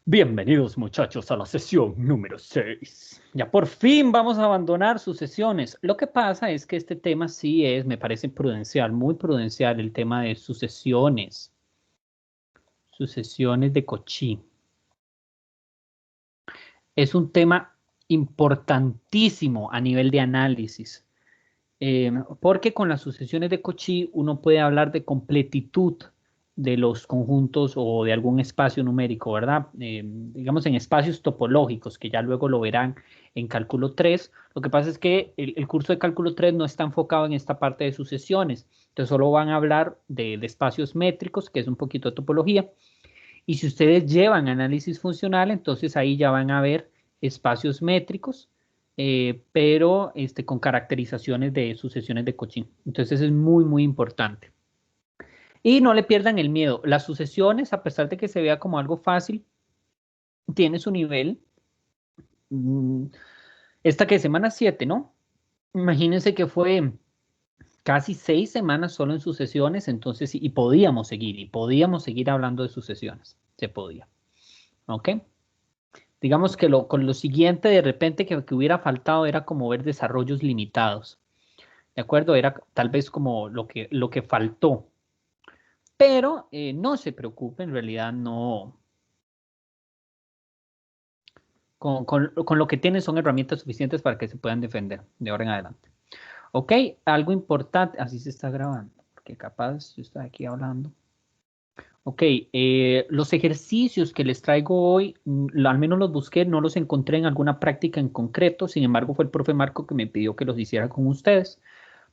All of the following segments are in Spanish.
Bienvenidos muchachos a la sesión número 6. Ya por fin vamos a abandonar sus sesiones. Lo que pasa es que este tema sí es, me parece prudencial, muy prudencial, el tema de sucesiones de Cauchy. Es un tema importantísimo a nivel de análisis, porque con las sucesiones de Cauchy uno puede hablar de completitud de los conjuntos o de algún espacio numérico, ¿verdad? Digamos en espacios topológicos, que ya luego lo verán en cálculo 3. Lo que pasa es que el curso de cálculo 3 no está enfocado en esta parte de sucesiones, entonces solo van a hablar de espacios métricos, que es un poquito de topología, y si ustedes llevan análisis funcional, entonces ahí ya van a ver espacios métricos, pero con caracterizaciones de sucesiones de Cauchy. Entonces es muy, muy importante. Y no le pierdan el miedo. Las sucesiones, a pesar de que se vea como algo fácil, tiene su nivel. Mm, Esta que es semana 7, ¿no? Imagínense que fue casi 6 semanas solo en sucesiones, entonces, y podíamos seguir hablando de sucesiones. Se podía. ¿Ok? Digamos que con lo siguiente, de repente, que hubiera faltado era como ver desarrollos limitados. ¿De acuerdo? Era tal vez como lo que faltó. Pero no se preocupen, en realidad no. Con lo que tienen son herramientas suficientes para que se puedan defender de ahora en adelante. Ok, algo importante, así se está grabando, porque capaz yo estoy aquí hablando. Ok, los ejercicios que les traigo hoy, al menos los busqué, no los encontré en alguna práctica en concreto, sin embargo fue el profe Marco que me pidió que los hiciera con ustedes,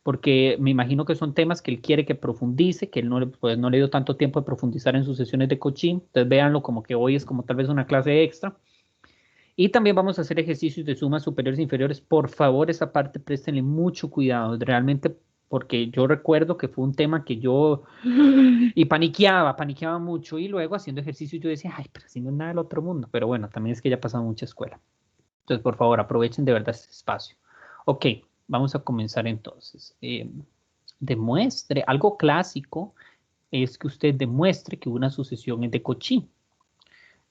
porque me imagino que son temas que él quiere que profundice, que él no, pues, no le dio tanto tiempo de profundizar en sus sesiones de coaching, entonces véanlo como que hoy es como tal vez una clase extra. Y también vamos a hacer ejercicios de sumas superiores e inferiores. Por favor, esa parte préstenle mucho cuidado, realmente, porque yo recuerdo que fue un tema que yo y paniqueaba mucho y luego haciendo ejercicio yo decía, ay, pero si no es nada del otro mundo. Pero bueno, también es que ya ha pasado mucha escuela. Entonces, por favor, aprovechen de verdad este espacio. Ok, vamos a comenzar entonces. Demuestre, algo clásico es que usted demuestre que una sucesión es de Cauchy.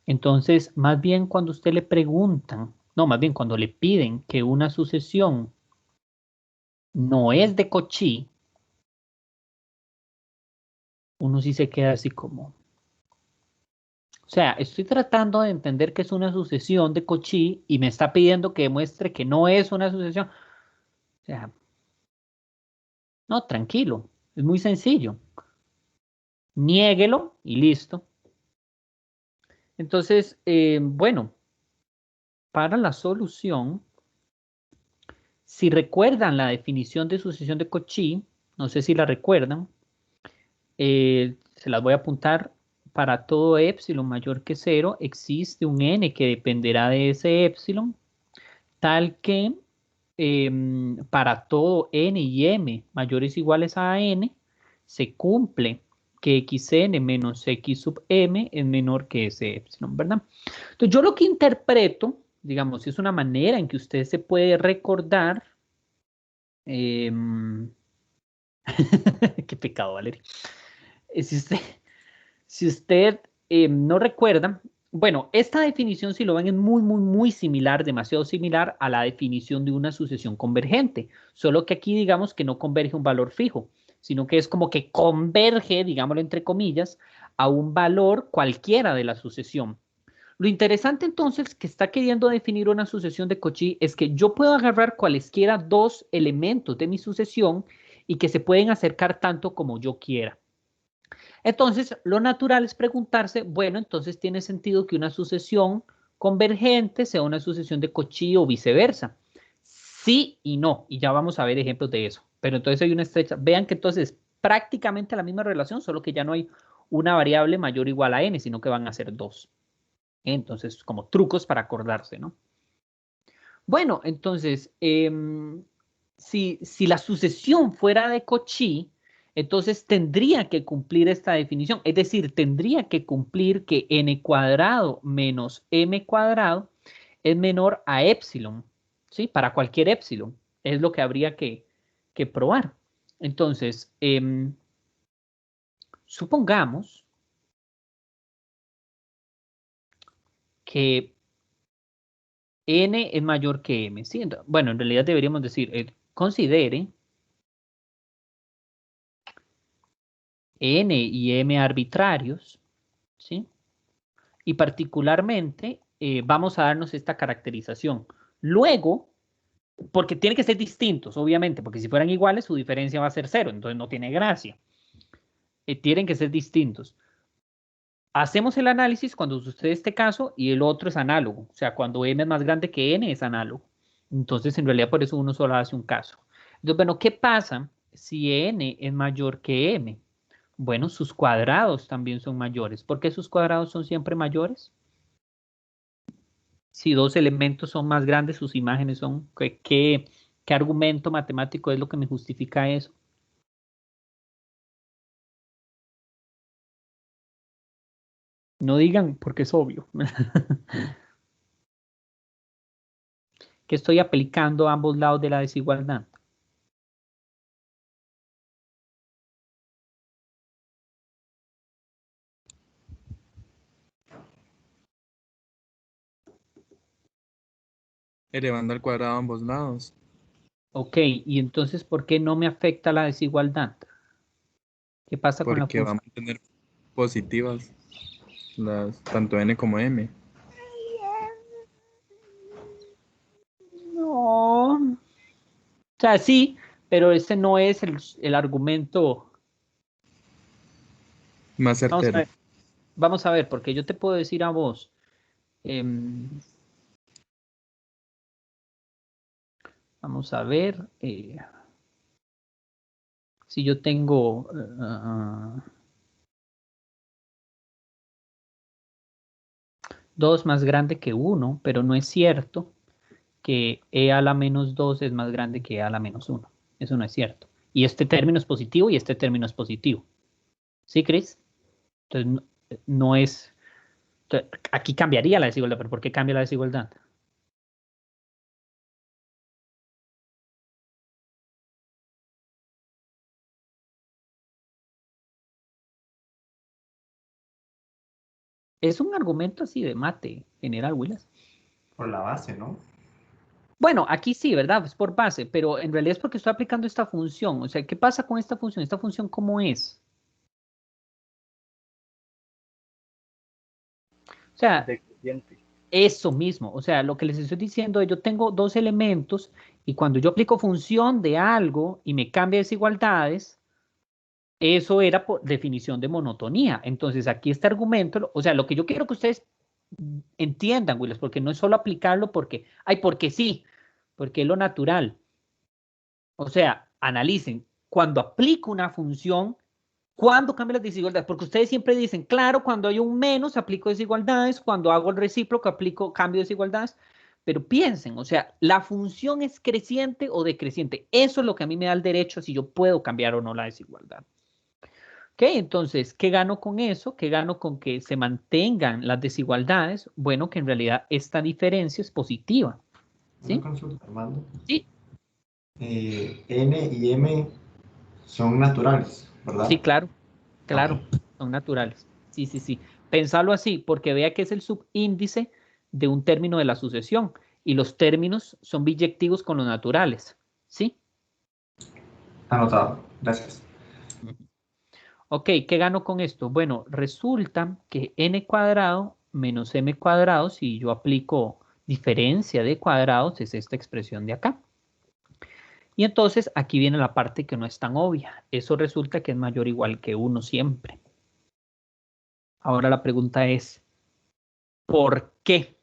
Entonces, más bien cuando usted le preguntan, no, más bien cuando le piden que una sucesión no es de Cauchy, uno sí se queda así como, o sea, estoy tratando de entender que es una sucesión de Cauchy y me está pidiendo que demuestre que no es una sucesión. O sea, no, tranquilo, es muy sencillo. Niéguelo y listo. Entonces, bueno, para la solución, si recuerdan la definición de sucesión de Cauchy, no sé si la recuerdan, se las voy a apuntar. Para todo epsilon mayor que 0, existe un n que dependerá de ese epsilon, tal que para todo n y m mayores o iguales a n, se cumple que xn menos x sub m es menor que ese epsilon, ¿verdad? Entonces yo lo que interpreto, digamos, es una manera en que usted se puede recordar, eh, qué pecado, Valeria. Si usted, si usted no recuerda, bueno, esta definición, si lo ven, es muy, muy, muy similar, demasiado similar a la definición de una sucesión convergente, solo que aquí digamos que no converge un valor fijo, sino que es como que converge, digámoslo entre comillas, a un valor cualquiera de la sucesión. Lo interesante entonces que está queriendo definir una sucesión de Cauchy es que yo puedo agarrar cualesquiera dos elementos de mi sucesión y que se pueden acercar tanto como yo quiera. Entonces, lo natural es preguntarse, bueno, entonces tiene sentido que una sucesión convergente sea una sucesión de Cauchy o viceversa. Sí y no, y ya vamos a ver ejemplos de eso. Pero entonces hay una estrecha, vean que entonces prácticamente la misma relación, solo que ya no hay una variable mayor o igual a n, sino que van a ser dos. Entonces, como trucos para acordarse, ¿no? Bueno, entonces, si la sucesión fuera de Cauchy, entonces tendría que cumplir esta definición, es decir, tendría que cumplir que n cuadrado menos m cuadrado es menor a epsilon, ¿sí? Para cualquier epsilon, es lo que habría que probar. Entonces, supongamos que n es mayor que m. ¿Sí? Bueno, en realidad deberíamos decir, considere n y m arbitrarios, ¿sí? Y particularmente vamos a darnos esta caracterización. Luego, porque tienen que ser distintos, obviamente, porque si fueran iguales, su diferencia va a ser 0, entonces no tiene gracia. Tienen que ser distintos. Hacemos el análisis cuando sucede este caso y el otro es análogo. O sea, cuando m es más grande que n es análogo. Entonces, en realidad, por eso uno solo hace un caso. Entonces, bueno, ¿qué pasa si n es mayor que m? Bueno, sus cuadrados también son mayores. ¿Por qué sus cuadrados son siempre mayores? Si dos elementos son más grandes, sus imágenes son... ¿Qué argumento matemático es lo que me justifica eso? No digan porque es obvio. Que estoy aplicando a ambos lados de la desigualdad. Elevando al cuadrado a ambos lados. Ok, y entonces, ¿por qué no me afecta la desigualdad? ¿Qué pasa con la Porque función? vamos a tener positivas tanto n como m. No. O sea, sí, pero ese no es el argumento. Más Vamos a certero. ver. Vamos a ver, porque yo te puedo decir a vos. em, Vamos a ver. Si yo tengo 2 más grande que 1, pero no es cierto que e a la menos 2 es más grande que e a la menos 1. Eso no es cierto. Y este término es positivo y este término es positivo. ¿Sí, Chris? Entonces, no es... Aquí cambiaría la desigualdad, pero ¿por qué cambia la desigualdad? Es un argumento así de mate, general, Willis. Por la base, ¿no? Bueno, aquí sí, ¿verdad? Es por base, pero en realidad es porque estoy aplicando esta función. O sea, ¿qué pasa con esta función? ¿Esta función cómo es? O sea, Decreciente. eso mismo. O sea, lo que les estoy diciendo es yo tengo dos elementos y cuando yo aplico función de algo y me cambia desigualdades, eso era por definición de monotonía. Entonces, aquí este argumento, o sea, lo que yo quiero que ustedes entiendan, Willis, porque no es solo aplicarlo porque, ay, porque sí, porque es lo natural. O sea, analicen, cuando aplico una función, ¿cuándo cambia las desigualdades? Porque ustedes siempre dicen, claro, cuando hay un menos aplico desigualdades, cuando hago el recíproco aplico cambio de desigualdades, pero piensen, o sea, la función es creciente o decreciente. Eso es lo que a mí me da el derecho si yo puedo cambiar o no la desigualdad. ¿Ok? Entonces, ¿qué gano con eso? ¿Qué gano con que se mantengan las desigualdades? Bueno, que en realidad esta diferencia es positiva. Una ¿Sí? consulta, Armando. Sí, N y M son naturales, sí, ¿verdad? claro, Ok. claro, son naturales. Sí, sí, sí. Pensarlo así, porque vea que es el subíndice de un término de la sucesión y los términos son biyectivos con los naturales. ¿Sí? Anotado. Gracias. Ujú. Ok, ¿qué gano con esto? Bueno, resulta que n cuadrado menos m cuadrado, si yo aplico diferencia de cuadrados, es esta expresión de acá. Y entonces aquí viene la parte que no es tan obvia. Eso resulta que es mayor o igual que 1 siempre. Ahora la pregunta es, ¿por qué?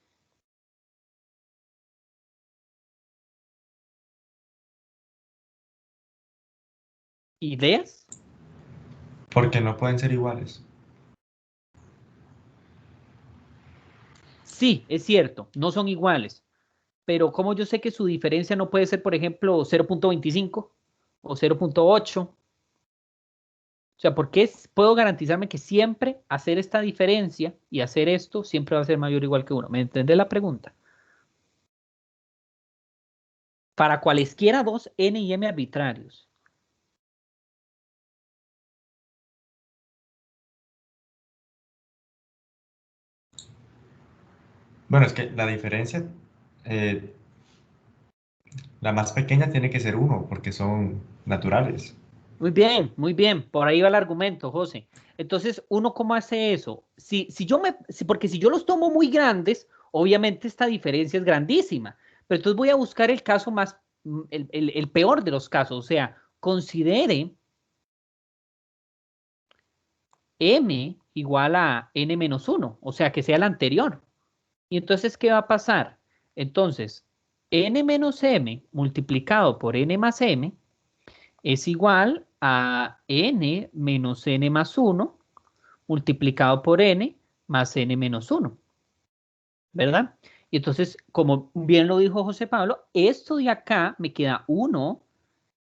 ¿Ideas? Porque no pueden ser iguales. Sí, es cierto, no son iguales, pero ¿cómo yo sé que su diferencia no puede ser, por ejemplo, 0.25 o 0.8? O sea, ¿por qué puedo garantizarme que siempre hacer esta diferencia y hacer esto siempre va a ser mayor o igual que 1? ¿Me entiendes la pregunta? Para cualesquiera dos n y m arbitrarios. Bueno, es que la diferencia, eh, la más pequeña tiene que ser 1, porque son naturales. Muy bien, por ahí va el argumento, José. Entonces, ¿uno cómo hace eso? Porque si yo los tomo muy grandes, obviamente esta diferencia es grandísima, pero entonces voy a buscar el caso más, el peor de los casos, o sea, considere m igual a n menos 1, o sea, que sea el anterior. Y entonces, ¿qué va a pasar? Entonces, n menos m multiplicado por n más m es igual a n menos n más 1 multiplicado por n más n menos 1, ¿verdad? Y entonces, como bien lo dijo José Pablo, esto de acá me queda 1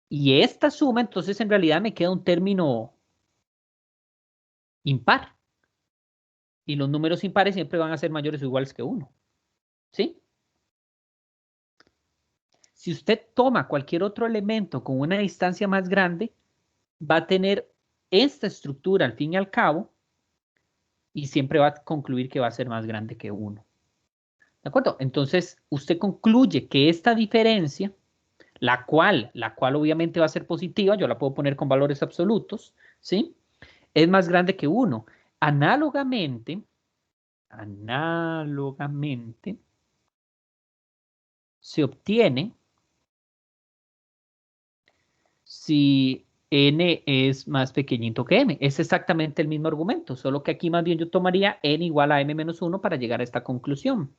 y esta suma, entonces en realidad me queda un término impar. Y los números impares siempre van a ser mayores o iguales que 1, ¿sí? Si usted toma cualquier otro elemento con una distancia más grande, va a tener esta estructura al fin y al cabo y siempre va a concluir que va a ser más grande que 1. ¿De acuerdo? Entonces, usted concluye que esta diferencia, la cual obviamente va a ser positiva, yo la puedo poner con valores absolutos, ¿sí? Es más grande que 1. Análogamente, se obtiene si n es más pequeñito que m. Es exactamente el mismo argumento, solo que aquí más bien yo tomaría n igual a m menos 1 para llegar a esta conclusión.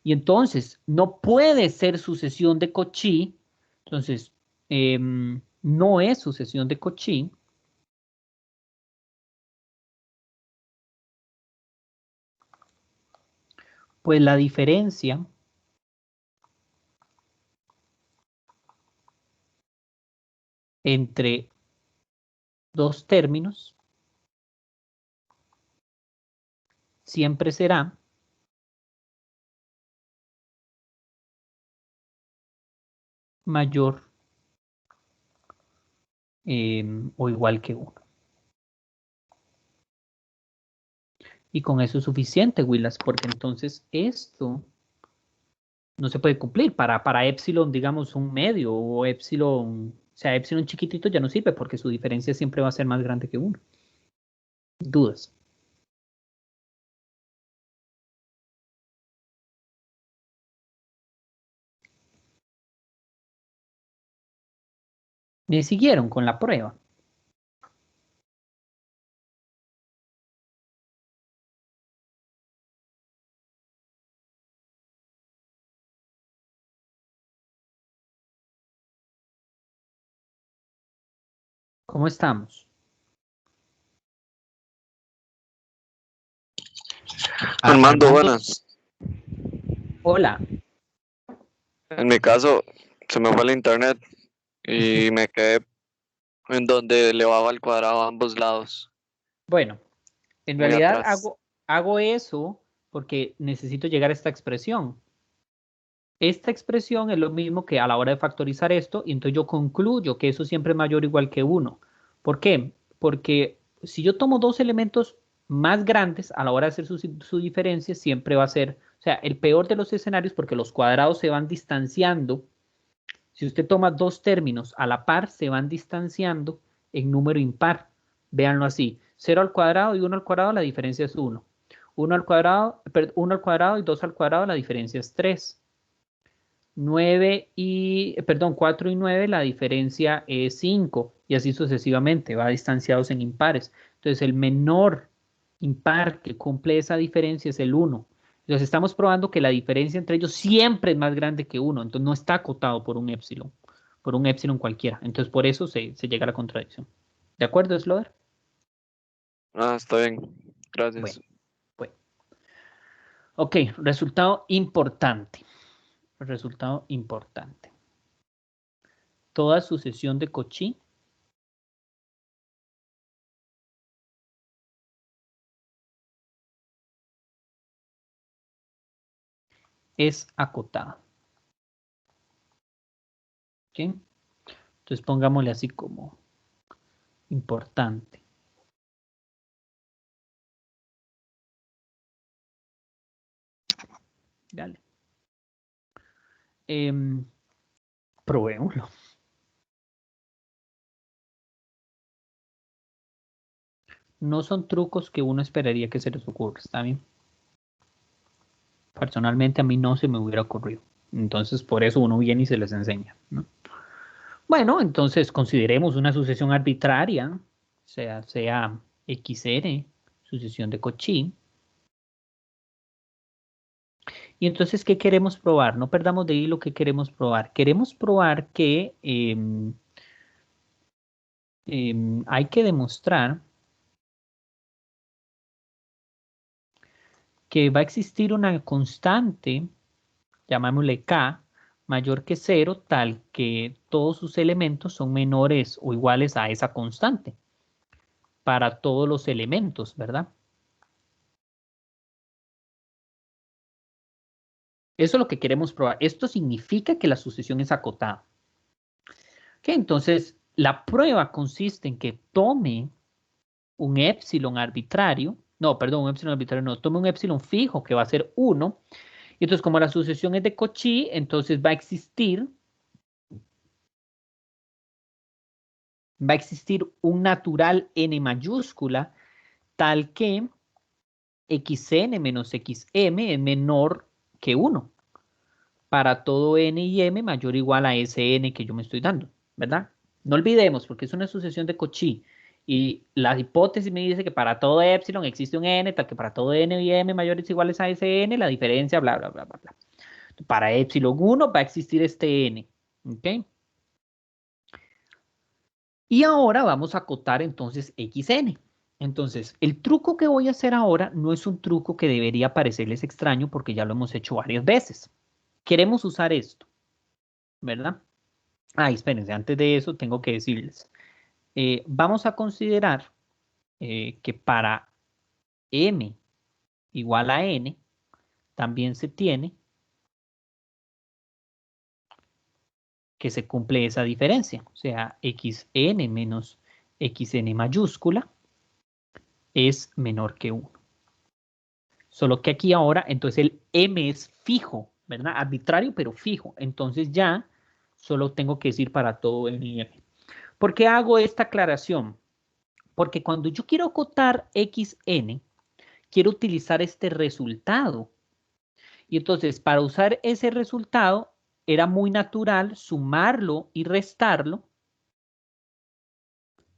Y entonces, no puede ser sucesión de Cauchy. Entonces, no es sucesión de Cauchy. Pues la diferencia entre dos términos siempre será mayor o igual que 1. Y con eso es suficiente, Willas, porque entonces esto no se puede cumplir. Para epsilon, digamos, un medio o epsilon, o sea, epsilon chiquitito ya no sirve porque su diferencia siempre va a ser más grande que 1. ¿Dudas? ¿Me siguieron con la prueba? ¿Cómo estamos? Armando, Armando, buenas. hola. En mi caso, se me fue el internet y me quedé en donde le bajo al cuadrado a ambos lados, Bueno, en muy realidad atrás. hago eso porque necesito llegar a esta expresión. Esta expresión es lo mismo que a la hora de factorizar esto, y entonces yo concluyo que eso siempre es mayor o igual que 1. ¿Por qué? Porque si yo tomo dos elementos más grandes a la hora de hacer su diferencia, siempre va a ser, o sea, el peor de los escenarios porque los cuadrados se van distanciando. Si usted toma dos términos a la par, se van distanciando en número impar. Véanlo así. 0 al cuadrado y 1 al cuadrado, la diferencia es 1. 1 al cuadrado, 1 al cuadrado y 2 al cuadrado, la diferencia es 3. 4 y 9, la diferencia es 5. Y así sucesivamente, va distanciados en impares. Entonces, el menor impar que cumple esa diferencia es el 1. Entonces, estamos probando que la diferencia entre ellos siempre es más grande que 1. Entonces, no está acotado por un epsilon cualquiera. Entonces, por eso se llega a la contradicción. ¿De acuerdo, Slover? Ah, está bien. Bueno, Gracias. bueno. Ok, resultado importante. Resultado importante. Toda sucesión de Cauchy es acotada. ¿Ok? Entonces pongámosle así como importante. Dale. Probémoslo. No son trucos que uno esperaría que se les ocurra, ¿está bien? Personalmente a mí no se me hubiera ocurrido. Entonces, por eso uno viene y se les enseña, ¿no? Bueno, entonces consideremos una sucesión arbitraria, sea XN, sucesión de Cauchy. Y entonces, ¿qué queremos probar? No perdamos de ahí lo que queremos probar. Queremos probar que hay que demostrar que va a existir una constante, llamémosle K, mayor que 0, tal que todos sus elementos son menores o iguales a esa constante para todos los elementos, ¿verdad? Eso es lo que queremos probar. Esto significa que la sucesión es acotada. ¿Okay? Entonces, la prueba consiste en que tome un épsilon arbitrario, no, perdón, un épsilon arbitrario no, tome un épsilon fijo que va a ser 1. Y entonces, como la sucesión es de Cauchy, entonces va a existir un natural n mayúscula tal que xn menos xm es menor que 1 para todo n y m mayor o igual a Sn que yo me estoy dando, ¿verdad? No olvidemos, porque es una sucesión de Cauchy, y la hipótesis me dice que para todo epsilon existe un n, tal que para todo n y m mayores o iguales a Sn, la diferencia, bla, bla, bla, bla, bla. Para epsilon 1 va a existir este n, ¿ok? Y ahora vamos a acotar entonces xn. Entonces, el truco que voy a hacer ahora no es un truco que debería parecerles extraño porque ya lo hemos hecho varias veces. Queremos usar esto, ¿verdad? Espérense, antes de eso tengo que decirles. Vamos a considerar que para m igual a n, también se tiene que se cumple esa diferencia. O sea, xn menos xn mayúscula es menor que 1. Solo que aquí ahora, entonces el m es fijo, ¿verdad? Arbitrario, pero fijo. Entonces ya solo tengo que decir para todo n y m. ¿Por qué hago esta aclaración? Porque cuando yo quiero acotar xn, quiero utilizar este resultado. Y entonces, para usar ese resultado, era muy natural sumarlo y restarlo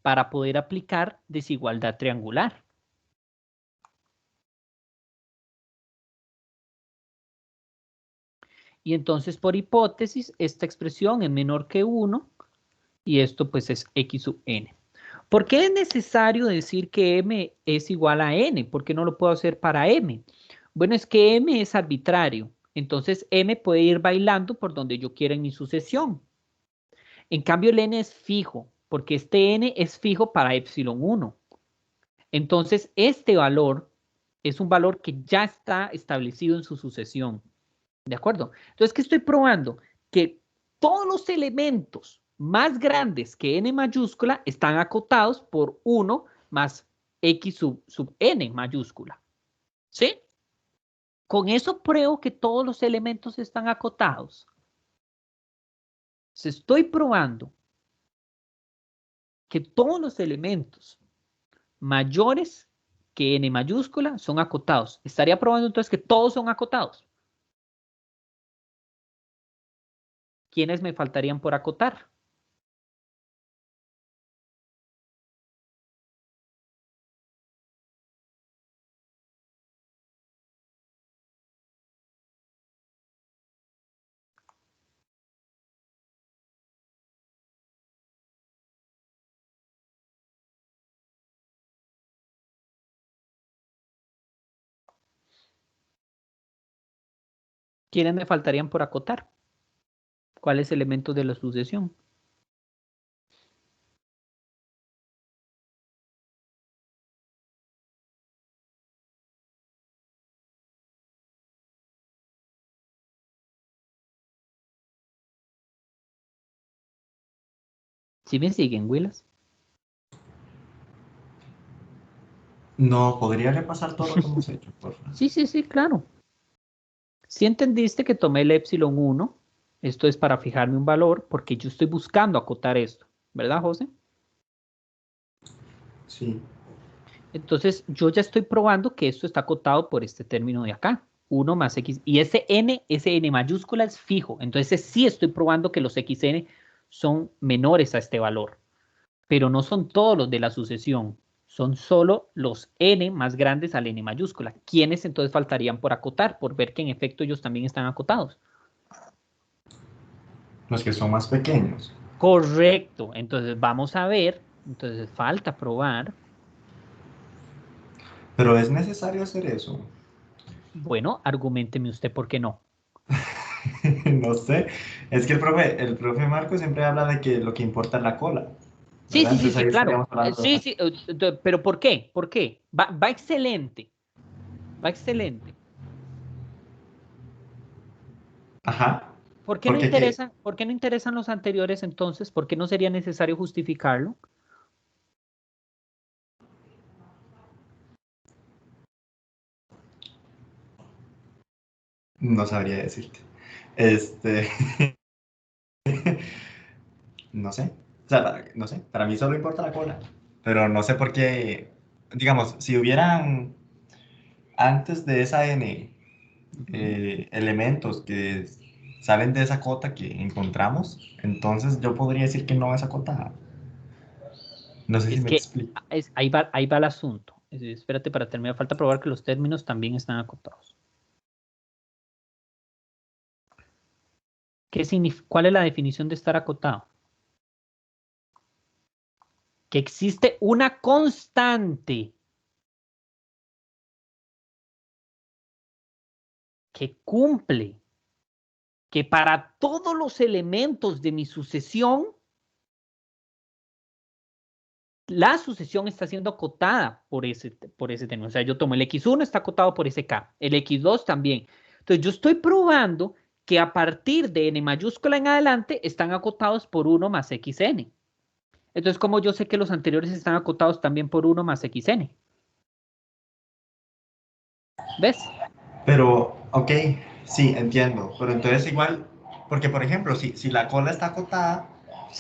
para poder aplicar desigualdad triangular. Y entonces, por hipótesis, esta expresión es menor que 1 y esto pues es x sub n. ¿Por qué es necesario decir que m es igual a n? ¿Por qué no lo puedo hacer para m? Bueno, es que m es arbitrario. Entonces, m puede ir bailando por donde yo quiera en mi sucesión. En cambio, el n es fijo, porque este n es fijo para epsilon 1. Entonces, este valor es un valor que ya está establecido en su sucesión. ¿De acuerdo? Entonces, ¿qué estoy probando? Que todos los elementos más grandes que n mayúscula están acotados por 1 más x sub n mayúscula. ¿Sí? Con eso pruebo que todos los elementos están acotados. Se estoy probando que todos los elementos mayores que n mayúscula son acotados. Estaría probando entonces que todos son acotados. ¿Quiénes me faltarían por acotar? ¿Quiénes me faltarían por acotar? ¿Cuáles elementos de la sucesión? ¿Sí me siguen, Willas? No, ¿podría repasar todo lo que hemos hecho, por favor? Sí, claro. Si entendiste que tomé el epsilon 1, esto es para fijarme un valor, porque yo estoy buscando acotar esto, ¿verdad, José? Sí. Entonces, yo ya estoy probando que esto está acotado por este término de acá, 1 más x, y ese n mayúscula es fijo, entonces sí estoy probando que los xn son menores a este valor, pero no son todos los de la sucesión, son solo los n más grandes al n mayúscula. ¿Quiénes entonces faltarían por acotar, por ver que en efecto ellos también están acotados? Los que son más pequeños. Correcto, entonces vamos a ver, entonces falta probar. Pero es necesario hacer eso. Bueno, argumenteme usted por qué no. No sé. Es que el profe Marco siempre habla de que lo que importa es la cola. Sí, ¿Verdad? sí, sí, Entonces sí, ahí claro. estaríamos hablando. Sí, sí, pero ¿por qué? ¿Por qué? Va excelente, va excelente. Ajá. ¿Por Porque qué. qué no interesan los anteriores entonces? ¿Por qué no sería necesario justificarlo? No sabría decirte. Este. No sé. O sea, no sé. Para mí solo importa la cola. Pero no sé por qué. Digamos, si hubieran antes de esa n Ujú. elementos que salen de esa cota que encontramos, entonces yo podría decir que no es acotada. No sé si Es me que explico. ahí va el asunto. Espérate para terminar, falta probar que los términos también están acotados. ¿Cuál es la definición de estar acotado? Que existe una constante que cumple, que para todos los elementos de mi sucesión, la sucesión está siendo acotada por ese término. O sea, yo tomo el x1, está acotado por ese k, el x2 también. Entonces, yo estoy probando que a partir de n mayúscula en adelante están acotados por 1 más xn. Entonces, ¿cómo yo sé que los anteriores están acotados también por 1 más xn? ¿Ves? Pero, ok, sí, entiendo. Pero entonces igual, porque por ejemplo, si la cola está acotada,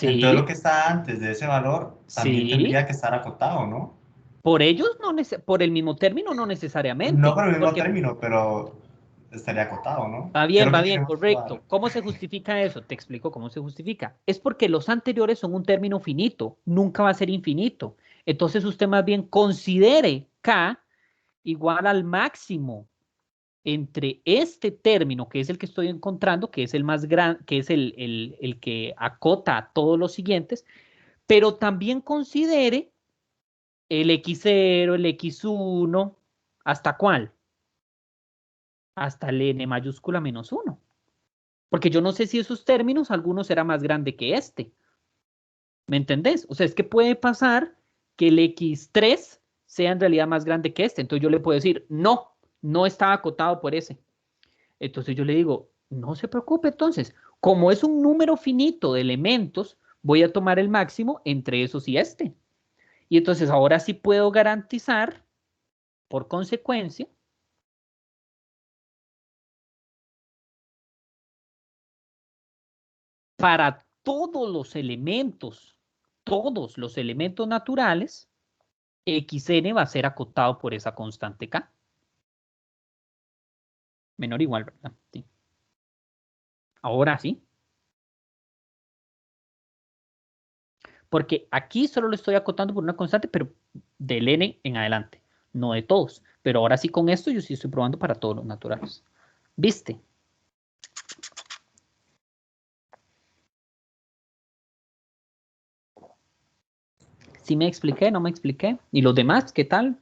entonces lo Sí, que está antes de ese valor también sí. tendría que estar acotado, ¿no? Por ellos, no por el mismo término, no No necesariamente. por el mismo Porque término, pero estaría acotado, ¿no? ¿Qué es lo va que bien, queremos probar? correcto. ¿Cómo se justifica eso? Te explico cómo se justifica. Es porque los anteriores son un término finito, nunca va a ser infinito. Entonces usted más bien considere K igual al máximo entre este término, que es el que estoy encontrando, que es el más grande, que es el que acota a todos los siguientes, pero también considere el x0, el x1, ¿hasta cuál? Hasta el n mayúscula menos 1. Porque yo no sé si esos términos, algunos será más grande que este. ¿Me entendés? O sea, es que puede pasar que el x3 sea en realidad más grande que este. Entonces yo le puedo decir, no, no está acotado por ese. Entonces yo le digo, no se preocupe entonces. Como es un número finito de elementos, voy a tomar el máximo entre esos y este. Y entonces ahora sí puedo garantizar, por consecuencia, para todos los elementos naturales, xn va a ser acotado por esa constante k. Menor o igual, ¿verdad? Sí. Ahora sí. Porque aquí solo lo estoy acotando por una constante, pero del n en adelante, no de todos. Pero ahora sí con esto yo sí estoy probando para todos los naturales. ¿Viste? ¿Sí me expliqué? ¿No me expliqué? ¿Y los demás qué tal?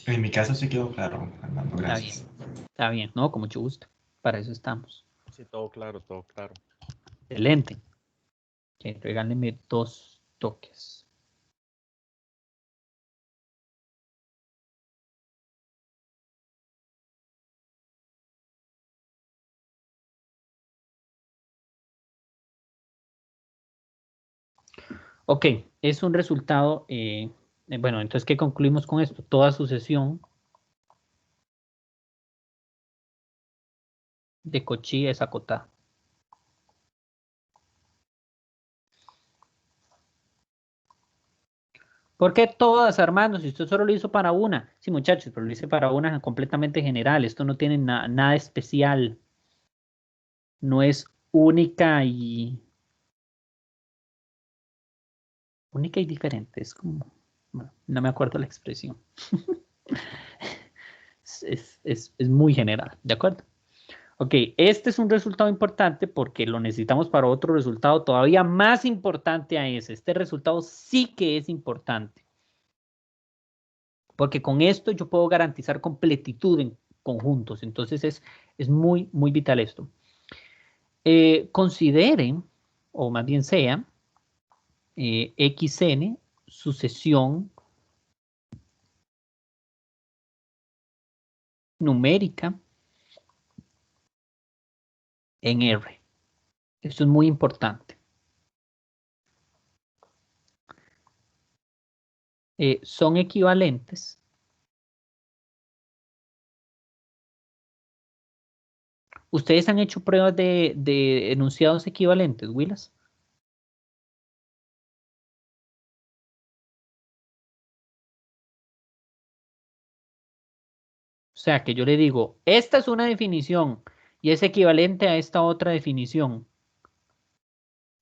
En mi caso sí quedó claro, Armando, Está bien. gracias. Está bien, ¿no? Con mucho gusto. Para eso estamos. Sí, todo claro, todo claro. Excelente. Que regálenme 2 toques. Ok, es un resultado, bueno, entonces, ¿qué concluimos con esto? Toda sucesión de Cauchy es acotada. ¿Por qué todas, Armando? Si usted solo lo hizo para una. Sí, muchachos, pero lo hice para una completamente general. Esto no tiene nada especial. No es única y diferente. Es como, bueno, no me acuerdo la expresión. Es muy general, ¿de acuerdo? Ok, este es un resultado importante porque lo necesitamos para otro resultado todavía más importante a ese. Este resultado sí que es importante. Porque con esto yo puedo garantizar completitud en conjuntos. Entonces es muy, muy vital esto. Consideren, o más bien sea, xn sucesión numérica en R. Esto es muy importante. Son equivalentes. ¿Ustedes han hecho pruebas de enunciados equivalentes, Willas? O sea, que yo le digo, esta es una definición y es equivalente a esta otra definición.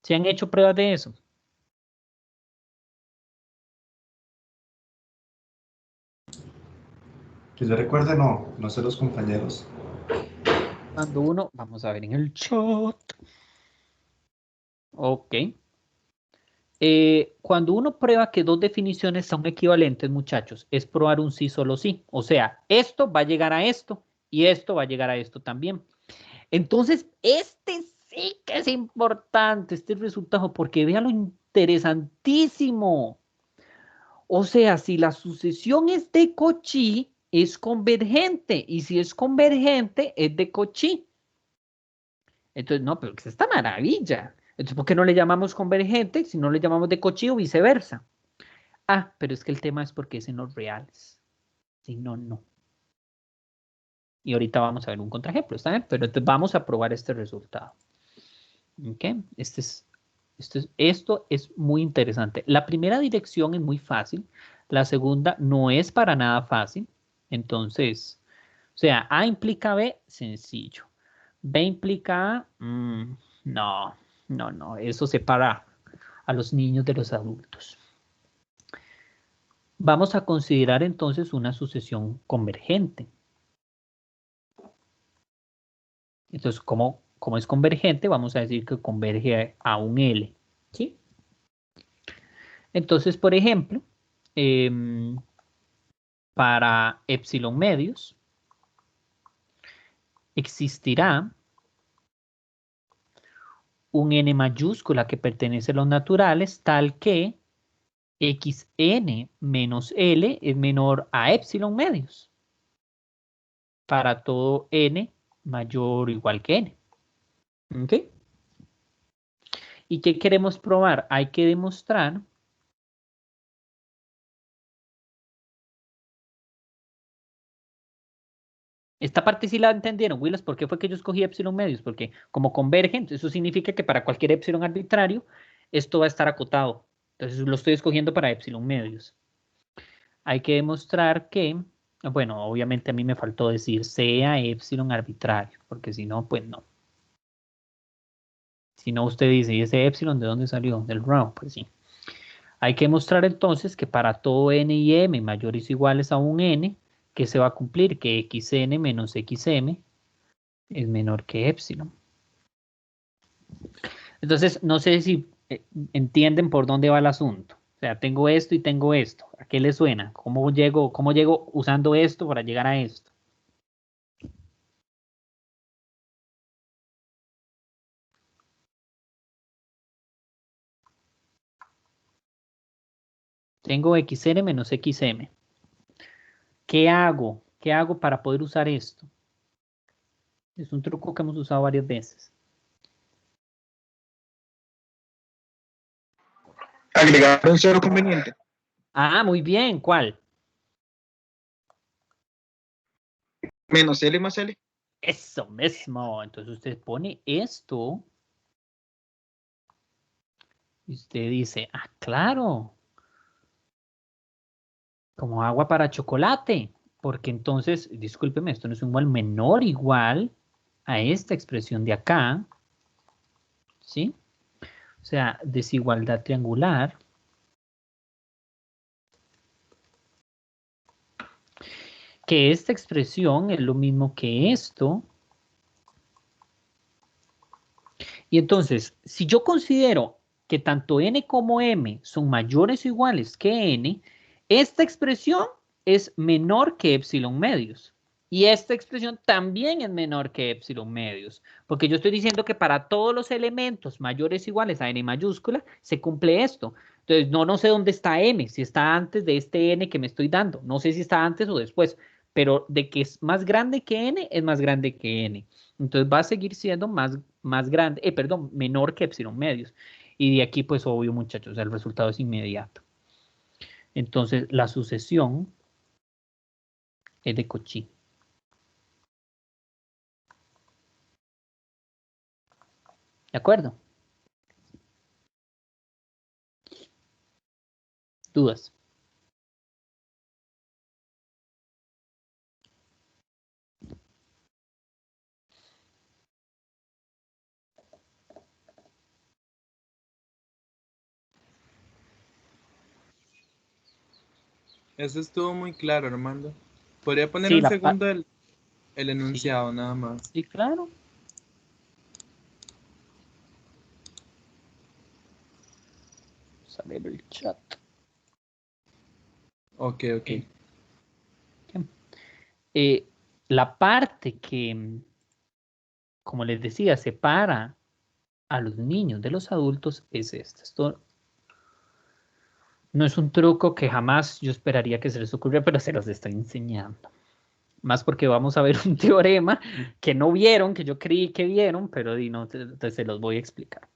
¿Se han hecho pruebas de eso? Que yo recuerde, no, no sé los compañeros. Cuando uno, vamos a ver en el chat. Ok. Cuando uno prueba que dos definiciones son equivalentes, muchachos, es probar un sí solo sí. O sea, esto va a llegar a esto y esto va a llegar a esto también. Entonces, este sí que es importante, este resultado, porque vea lo interesantísimo. O sea, si la sucesión es de Cauchy, es convergente. Y si es convergente, es de Cauchy. Entonces, no, pero ¿qué es esta maravilla? Entonces, ¿por qué no le llamamos convergente si no le llamamos de Cauchy o viceversa? Ah, pero es que el tema es porque es en los reales. Si no, no. Y ahorita vamos a ver un contraejemplo, ¿está bien? Pero entonces vamos a probar este resultado. ¿Ok? Esto es muy interesante. La primera dirección es muy fácil. La segunda no es para nada fácil. Entonces, o sea, A implica B, sencillo. B implica A, no, no, no. Eso separa a los niños de los adultos. Vamos a considerar entonces una sucesión convergente. Entonces, como es convergente, vamos a decir que converge a un L. ¿Sí? Entonces, por ejemplo, para epsilon medios, existirá un n mayúscula que pertenece a los naturales, tal que xn menos L es menor a epsilon medios, para todo n mayor o igual que n. ¿Ok? ¿Y qué queremos probar? Hay que demostrar esta parte sí la entendieron, Willis. ¿Por qué fue que yo escogí epsilon medios? Porque como convergen, eso significa que para cualquier epsilon arbitrario, esto va a estar acotado. Entonces lo estoy escogiendo para epsilon medios. Hay que demostrar que, bueno, obviamente a mí me faltó decir sea epsilon arbitrario, porque si no, pues no. Si no, usted dice, ¿y ese epsilon de dónde salió? Del round, pues sí. Hay que mostrar entonces que para todo n y m mayores o iguales a un n, que se va a cumplir que xn menos xm es menor que epsilon. Entonces, no sé si entienden por dónde va el asunto. O sea, tengo esto y tengo esto. ¿A qué le suena? ¿Cómo llego usando esto para llegar a esto? Tengo xn menos xm. ¿Qué hago? ¿Qué hago para poder usar esto? Es un truco que hemos usado varias veces. agregar un cero conveniente. Ah, muy bien. ¿Cuál? Menos L más L. Eso mismo. Entonces usted pone esto. Y usted dice, ah, claro. Como agua para chocolate. Porque entonces, discúlpeme, esto no es un igual menor igual a esta expresión de acá. ¿Sí? O sea, desigualdad triangular. Que esta expresión es lo mismo que esto. Y entonces, si yo considero que tanto n como m son mayores o iguales que n, esta expresión es menor que epsilon medios. Y esta expresión también es menor que epsilon medios, porque yo estoy diciendo que para todos los elementos mayores o iguales a n mayúscula, se cumple esto. Entonces, no sé dónde está m, si está antes de este n que me estoy dando. No sé si está antes o después, pero de que es más grande que n, es más grande que n. Entonces va a seguir siendo más grande, perdón, menor que epsilon medios. Y de aquí, pues obvio, muchachos, el resultado es inmediato. Entonces, la sucesión es de Cauchy. ¿De acuerdo? ¿Dudas? Eso estuvo muy claro, Armando. ¿Podría poner Sí, un segundo el sí, enunciado nada más? sí, claro. Vamos a ver el chat. Ok, ok. La parte que, como les decía, separa a los niños de los adultos es esta. Esto no es un truco que jamás yo esperaría que se les ocurriera, pero se los estoy enseñando. Más porque vamos a ver un teorema que no vieron, que yo creí que vieron, pero no, se los voy a explicar.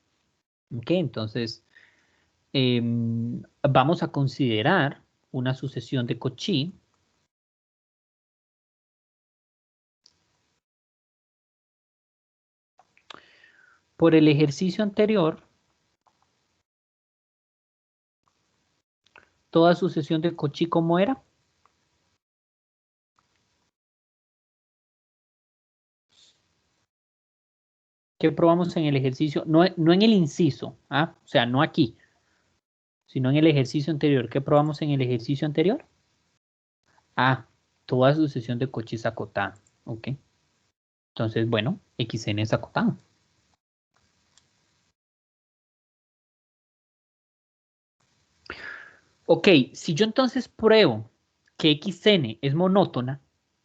Ok, entonces vamos a considerar una sucesión de Cauchy por el ejercicio anterior. Toda sucesión de Cauchy, ¿cómo era? ¿Qué probamos en el ejercicio? No, no en el inciso, ¿ah? O sea, no aquí, sino en el ejercicio anterior. ¿Qué probamos en el ejercicio anterior? Ah, toda sucesión de Cauchy es acotada. Ok. Entonces, bueno, xn es acotado. Ok, si yo entonces pruebo que xn es monótona,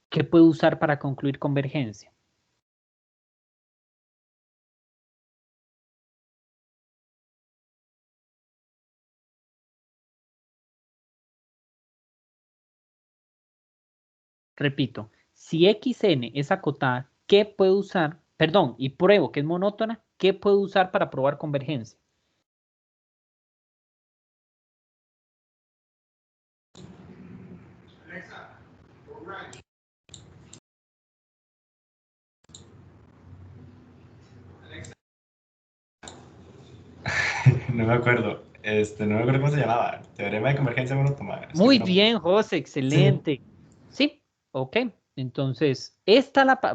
¿qué puedo usar para concluir convergencia? Repito, si xn es acotada, ¿qué puedo usar? Perdón, y pruebo que es monótona, ¿qué puedo usar para probar convergencia? No me acuerdo. No me acuerdo cómo se llamaba. Teorema de convergencia monótona. Es que Muy ese nombre. bien, José, Sí. excelente. Sí, ok. Entonces,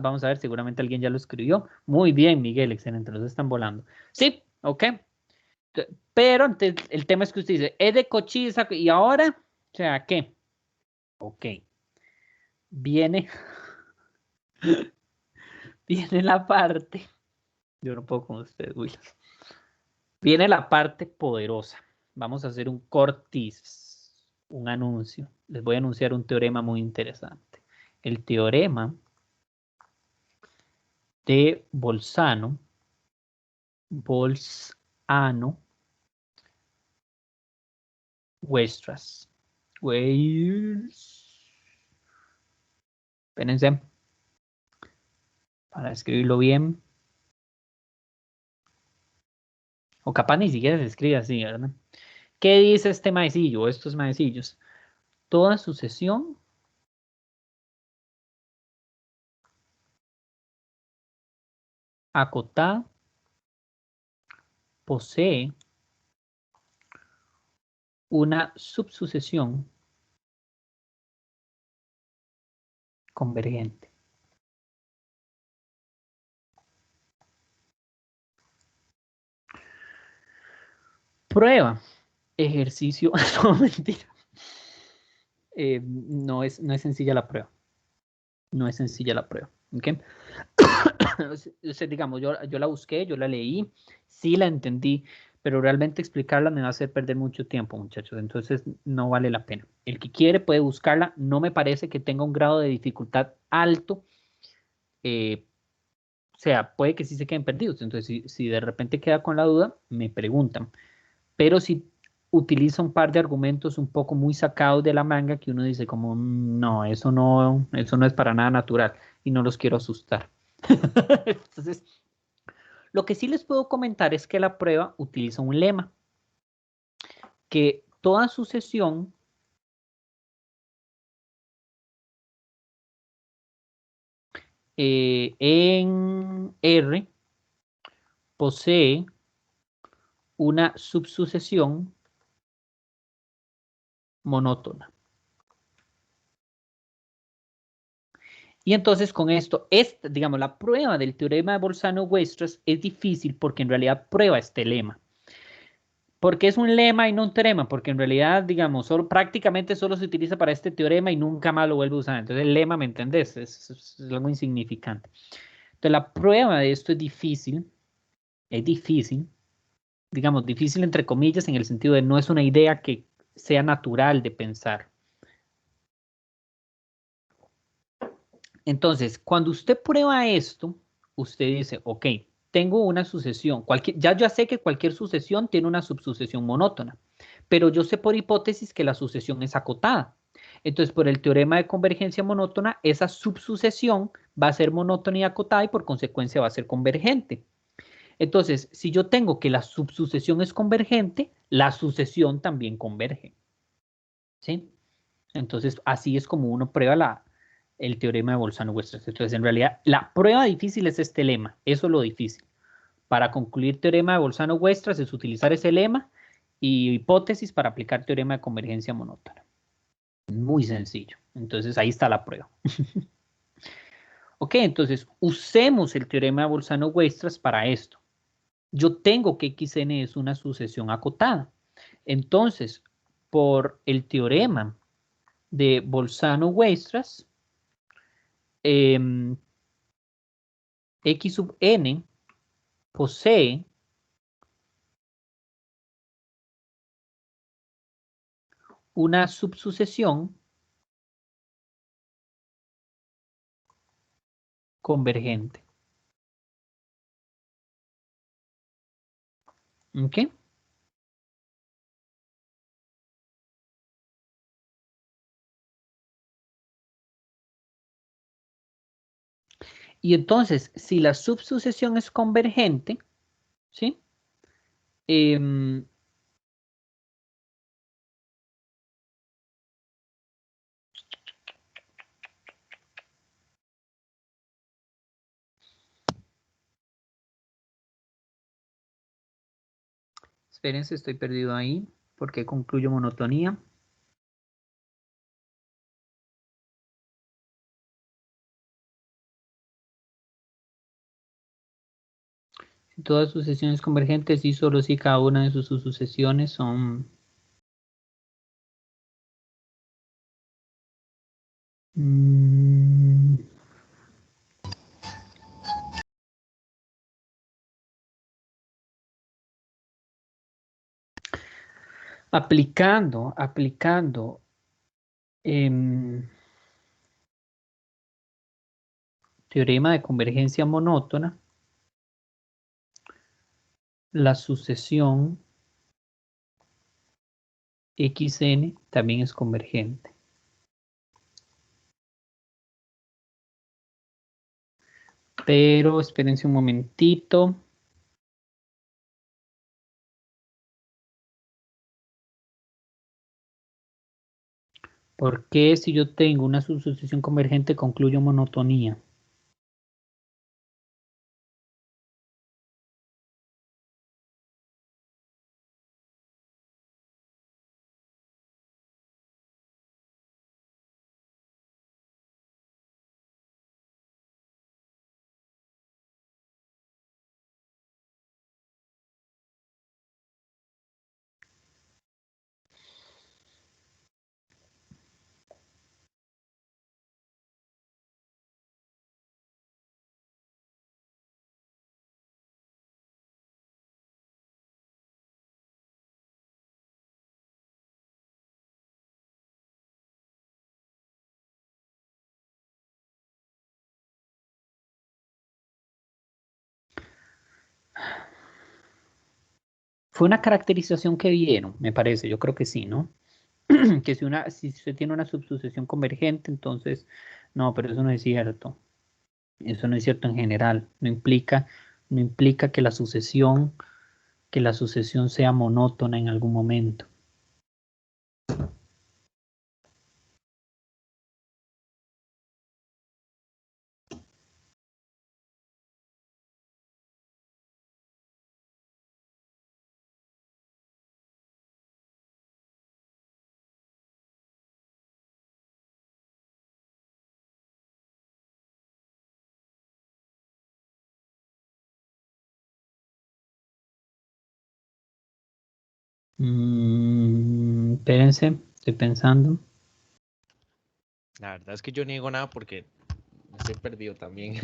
vamos a ver, seguramente alguien ya lo escribió. Muy bien, Miguel, excelente, los están volando. Sí, ok. Pero el tema es que usted dice, es de Cauchy, y ahora, o sea, ¿qué? Ok. Viene, viene la parte, yo no puedo con usted, Will. Viene la parte poderosa. Vamos a hacer un cortis, un anuncio. Les voy a anunciar un teorema muy interesante. El teorema de Bolzano, Weierstrass. Espérense para escribirlo bien. O capaz ni siquiera se escribe así, ¿verdad? ¿Qué dice este maecillo, estos maecillos? Toda sucesión acotada posee una subsucesión convergente. Prueba, ejercicio, no, mentira. No es sencilla la prueba. No es sencilla la prueba. ¿Ok? O sea, digamos, yo la busqué, yo la leí, sí la entendí, pero realmente explicarla me va a hacer perder mucho tiempo, muchachos. Entonces, no vale la pena. El que quiere puede buscarla. No me parece que tenga un grado de dificultad alto. O sea, puede que sí se queden perdidos. Entonces, si de repente queda con la duda, me preguntan. Pero si utiliza un par de argumentos un poco muy sacados de la manga que uno dice como, no, eso no es para nada natural y no los quiero asustar. Entonces, lo que sí les puedo comentar es que la prueba utiliza un lema, que toda sucesión en R posee una subsucesión monótona. Y entonces con esto, digamos, la prueba del teorema de Bolzano-Weierstrass es difícil porque en realidad prueba este lema. ¿Por qué es un lema y no un teorema? Porque en realidad, digamos, prácticamente solo se utiliza para este teorema y nunca más lo vuelve a usar. Entonces el lema, ¿me entendés? Es algo insignificante. Entonces la prueba de esto es difícil, digamos, difícil entre comillas en el sentido de no es una idea que sea natural de pensar. Entonces, cuando usted prueba esto, usted dice, ok, tengo una sucesión. Ya sé que cualquier sucesión tiene una subsucesión monótona, pero yo sé por hipótesis que la sucesión es acotada. Entonces, por el teorema de convergencia monótona, esa subsucesión va a ser monótona y acotada y por consecuencia va a ser convergente. Entonces, si yo tengo que la subsucesión es convergente, la sucesión también converge. ¿Sí? Entonces, así es como uno prueba el teorema de Bolzano-Weierstrass. Entonces, en realidad, la prueba difícil es este lema. Eso es lo difícil. Para concluir teorema de Bolzano-Weierstrass es utilizar ese lema y hipótesis para aplicar teorema de convergencia monótona. Muy sencillo. Entonces, ahí está la prueba. Ok, entonces, usemos el teorema de Bolzano-Weierstrass para esto. Yo tengo que Xn es una sucesión acotada. Entonces, por el teorema de Bolzano-Weierstrass, X sub n posee una subsucesión convergente. ¿Ok? Y entonces, si la subsucesión es convergente, ¿sí? Espérense, estoy perdido ahí, porque concluyo monotonía. Si todas sucesiones convergentes y solo si cada una de sus sucesiones son... aplicando teorema de convergencia monótona, la sucesión Xn también es convergente. Pero espérense un momentito. ¿Por qué si yo tengo una subsucesión convergente concluyo monotonía? Fue una caracterización que vieron, me parece, yo creo que sí, ¿no? Que si se tiene una subsucesión convergente, entonces, no, pero eso no es cierto. Eso no es cierto en general. No implica que la sucesión sea monótona en algún momento. Espérense, estoy pensando. La verdad es que yo niego nada porque estoy perdido también.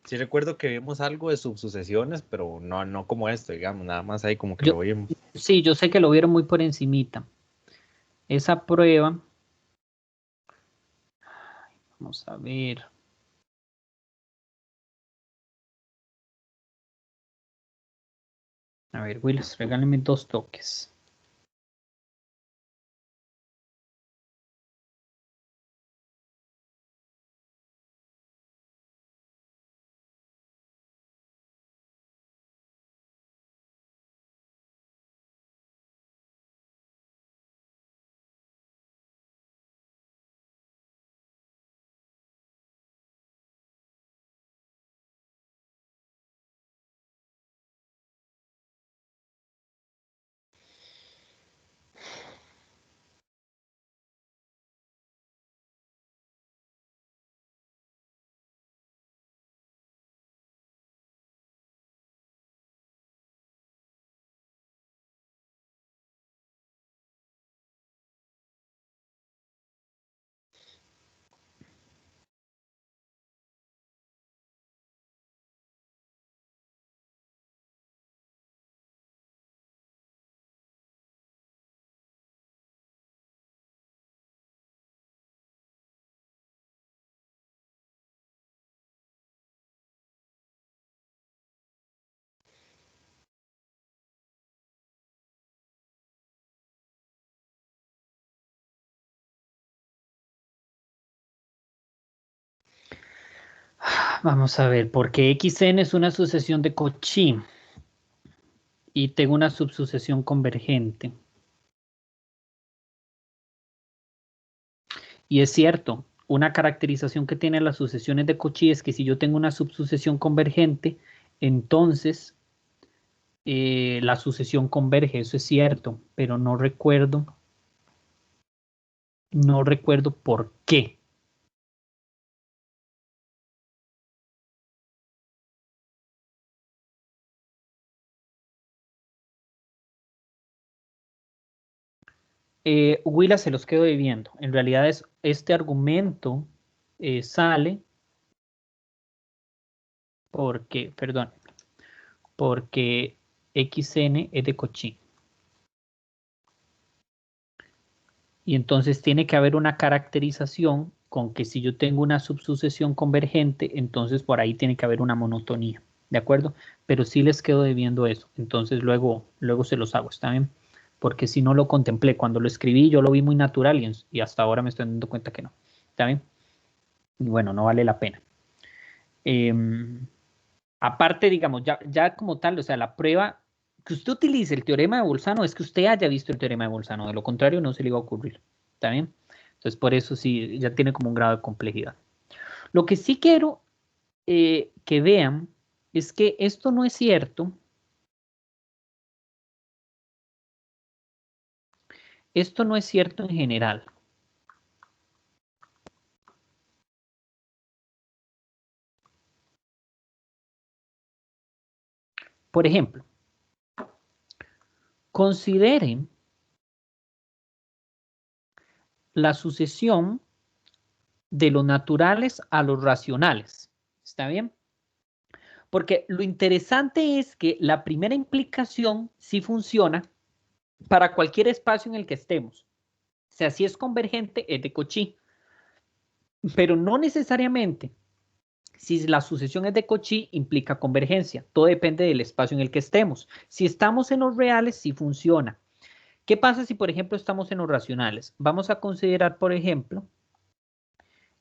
Sí recuerdo que vimos algo de subsucesiones, pero no como esto, digamos, nada más ahí como que Yo, lo vimos. sí, yo sé que lo vieron muy por encimita. Esa prueba, vamos a ver. A ver, Willis, regáleme 2 toques. Vamos a ver, porque Xn es una sucesión de Cauchy y tengo una subsucesión convergente. Y es cierto, una caracterización que tienen las sucesiones de Cauchy es que si yo tengo una subsucesión convergente, entonces la sucesión converge, eso es cierto, pero no recuerdo por qué. Willa se los quedo debiendo. En realidad este argumento sale porque, perdón, porque Xn es de Cauchy. Y entonces tiene que haber una caracterización con que si yo tengo una subsucesión convergente, entonces por ahí tiene que haber una monotonía, ¿de acuerdo? Pero sí les quedo debiendo eso, entonces luego se los hago, ¿está bien? Porque si no lo contemplé, cuando lo escribí yo lo vi muy natural y hasta ahora me estoy dando cuenta que no, ¿está bien? Y bueno, no vale la pena. Aparte, digamos, ya como tal, o sea, la prueba que usted utilice el teorema de Bolzano es que usted haya visto el teorema de Bolzano, de lo contrario no se le iba a ocurrir, ¿está bien? Entonces, por eso sí, ya tiene como un grado de complejidad. Lo que sí quiero que vean es que esto no es cierto. Esto no es cierto en general. Por ejemplo, consideren la sucesión de los naturales a los racionales. ¿Está bien? Porque lo interesante es que la primera implicación sí funciona para cualquier espacio en el que estemos. O sea, si es convergente, es de Cauchy. Pero no necesariamente. Si la sucesión es de Cauchy, implica convergencia. Todo depende del espacio en el que estemos. Si estamos en los reales, sí funciona. ¿Qué pasa si, por ejemplo, estamos en los racionales? Vamos a considerar, por ejemplo,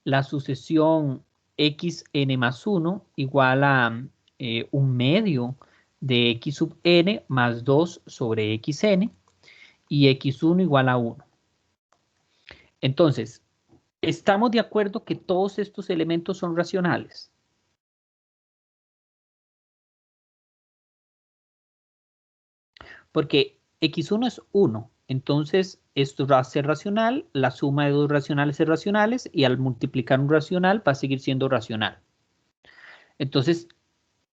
la sucesión xn más 1 igual a 1/2 de x sub n más 2 sobre xn y x1 igual a 1. Entonces, ¿estamos de acuerdo que todos estos elementos son racionales? Porque x1 es 1, entonces esto va a ser racional, la suma de dos racionales es racionales y al multiplicar un racional va a seguir siendo racional. Entonces,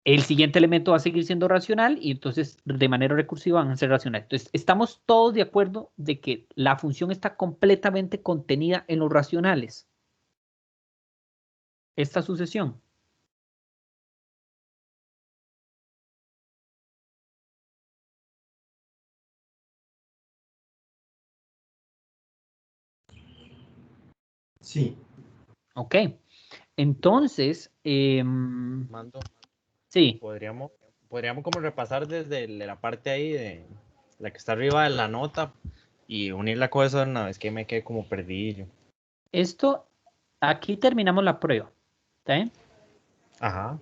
el siguiente elemento va a seguir siendo racional y entonces de manera recursiva van a ser racionales. Entonces, estamos todos de acuerdo de que la función está completamente contenida en los racionales. Esta sucesión. Sí. Ok. Entonces, Mando, sí. podríamos como repasar desde la parte ahí de la que está arriba de la nota y unirla con eso una vez que me quedé como perdidillo. Esto, aquí terminamos la prueba. ¿Está bien? Ajá.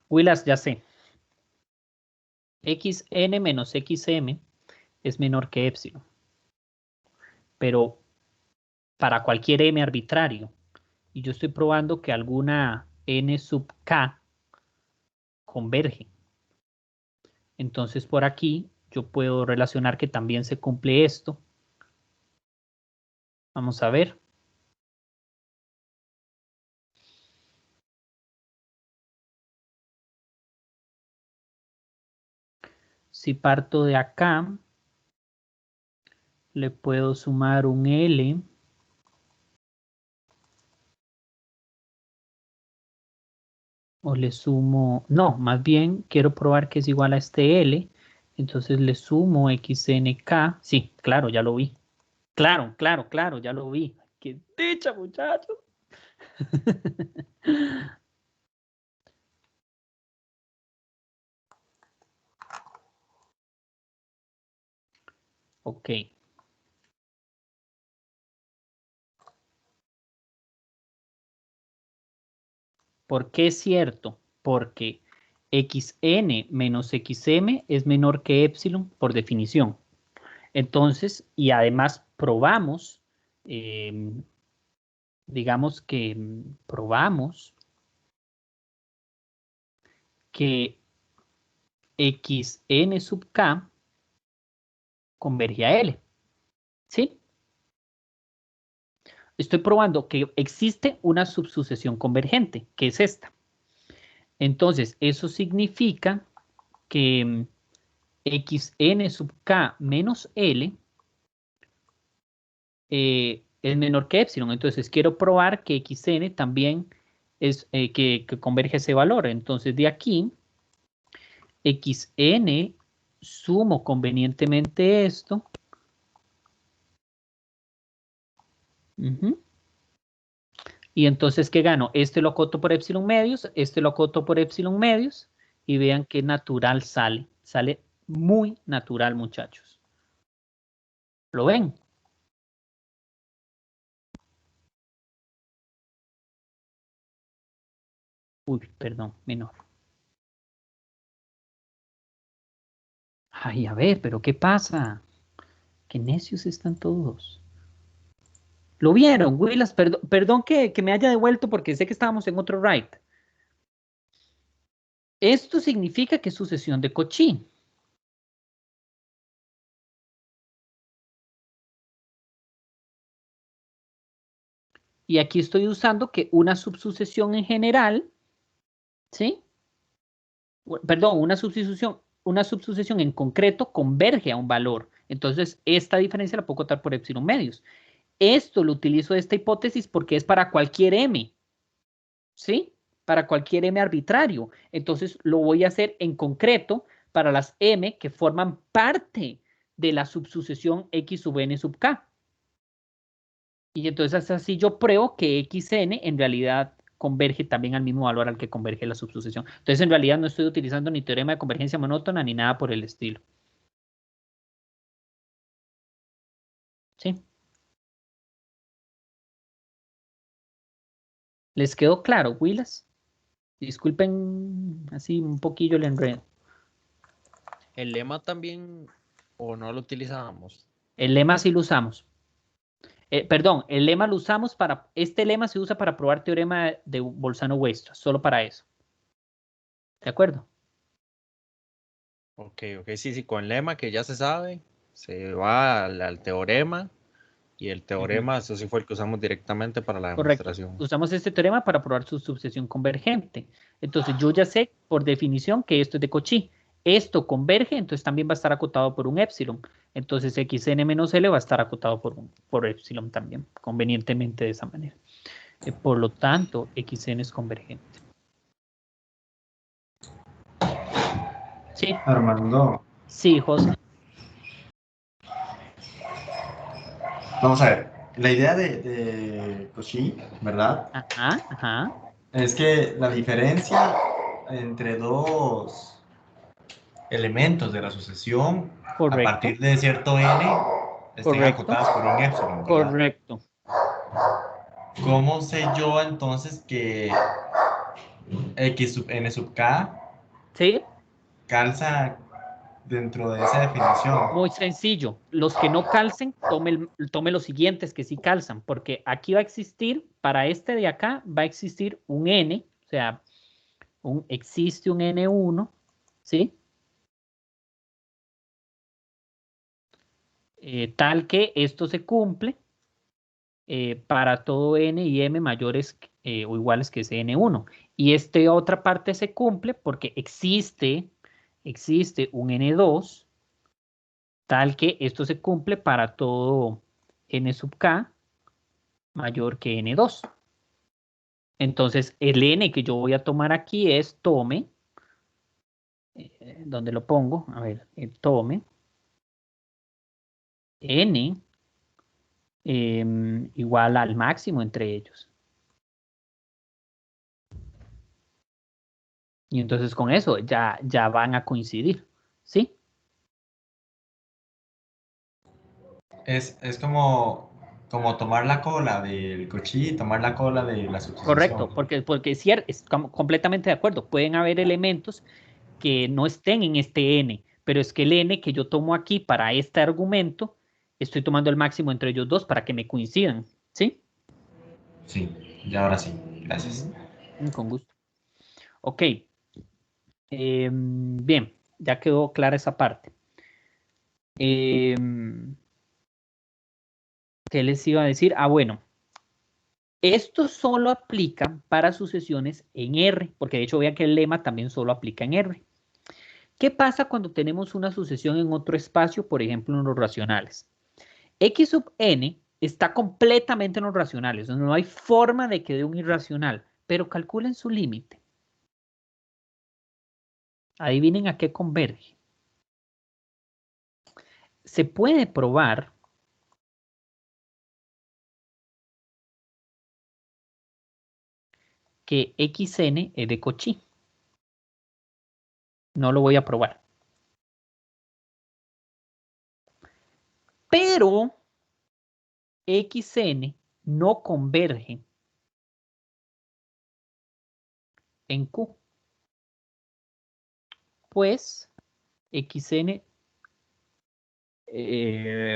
Willas, ya sé. xn menos xm es menor que epsilon. Pero para cualquier m arbitrario. Y yo estoy probando que alguna n sub k converge. Entonces por aquí yo puedo relacionar que también se cumple esto. Vamos a ver. Si parto de acá, le puedo sumar un L. O le sumo, no, más bien quiero probar que es igual a este L. Entonces le sumo xnk. Sí, claro, ya lo vi. Claro, claro, claro, ya lo vi. ¡Qué dicha, muchachos! Ok. ¿Por qué es cierto? Porque xn menos xm es menor que epsilon por definición. Entonces, y además probamos, digamos que probamos que xn sub k converge a L. ¿Sí? Estoy probando que existe una subsucesión convergente, que es esta. Entonces, eso significa que xn sub k menos L es menor que epsilon. Entonces, quiero probar que xn también es que converge ese valor. Entonces, de aquí, xn sumo convenientemente esto. Y entonces, ¿qué gano? Este lo acoto por epsilon medios, este lo acoto por epsilon medios, y vean qué natural sale. Sale muy natural, muchachos. ¿Lo ven? Uy, perdón, menor. Ay, a ver, pero ¿qué pasa? Qué necios están todos. ¿Lo vieron, Willas? Perdón que me haya devuelto porque sé que estábamos en otro write. Esto significa que es sucesión de Cauchy. Y aquí estoy usando que una subsucesión en general, ¿sí? Perdón, una subsucesión en concreto converge a un valor. Entonces, esta diferencia la puedo contar por epsilon medios. Esto lo utilizo esta hipótesis porque es para cualquier m, ¿sí? Para cualquier m arbitrario. Entonces, lo voy a hacer en concreto para las m que forman parte de la subsucesión x sub n sub k. Y entonces así yo pruebo que xn en realidad converge también al mismo valor al que converge la subsucesión. Entonces en realidad no estoy utilizando ni teorema de convergencia monótona ni nada por el estilo. ¿Sí? ¿Les quedó claro, Willas? Disculpen así un poquillo el enredo. El lema también, o no lo utilizábamos. El lema sí lo usamos. Perdón, el lema lo usamos para, este lema se usa para probar teorema de Bolzano-Weierstrass, solo para eso. ¿De acuerdo? Ok, sí, con el lema que ya se sabe, se va al teorema, y el teorema, eso sí fue el que usamos directamente para la Correcto. demostración. Usamos este teorema para probar su subsucesión convergente. Entonces yo ya sé por definición que esto es de Cauchy. Esto converge, entonces también va a estar acotado por un epsilon. Entonces xn menos L va a estar acotado por epsilon también, convenientemente de esa manera. Por lo tanto, xn es convergente. Sí, Armando, sí, José. vamos a ver. La idea de Cauchy, ¿verdad? Ajá, ajá. Es que la diferencia entre dos elementos de la sucesión a Correcto, partir de cierto n estén correcto, acotadas por un epsilon, ¿verdad? correcto. ¿Cómo sé yo entonces que x sub n sub k Sí, calza dentro de esa definición? muy sencillo. Los que no calcen, tome los siguientes que sí calzan, porque aquí va a existir, para este de acá, va a existir un n, o sea, existe un n1, ¿sí? Tal que esto se cumple para todo n y m mayores o iguales que ese n1. Y esta otra parte se cumple porque existe un n2, tal que esto se cumple para todo n sub k mayor que n2. Entonces, el n que yo voy a tomar aquí es tome, ¿dónde lo pongo? A ver, tome n igual al máximo entre ellos. Y entonces con eso ya van a coincidir, ¿sí? Es como tomar la cola del Cauchy y tomar la cola de la Correcto, subsucesión. porque es cierto, completamente de acuerdo. Pueden haber elementos que no estén en este n, pero es que el n que yo tomo aquí para este argumento, estoy tomando el máximo entre ellos dos para que me coincidan, ¿sí? Sí, y ahora sí, gracias. Con gusto. Ok. Bien, ya quedó clara esa parte. ¿Qué les iba a decir? Ah, bueno. Esto solo aplica para sucesiones en R, porque de hecho vean que el lema también solo aplica en R. ¿Qué pasa cuando tenemos una sucesión en otro espacio, por ejemplo en los racionales? X sub n está completamente en los racionales, no hay forma de que dé un irracional, pero calculen su límite. Adivinen a qué converge. Se puede probar que xn es de Cauchy. No lo voy a probar. Pero xn no converge en Q. Pues xn,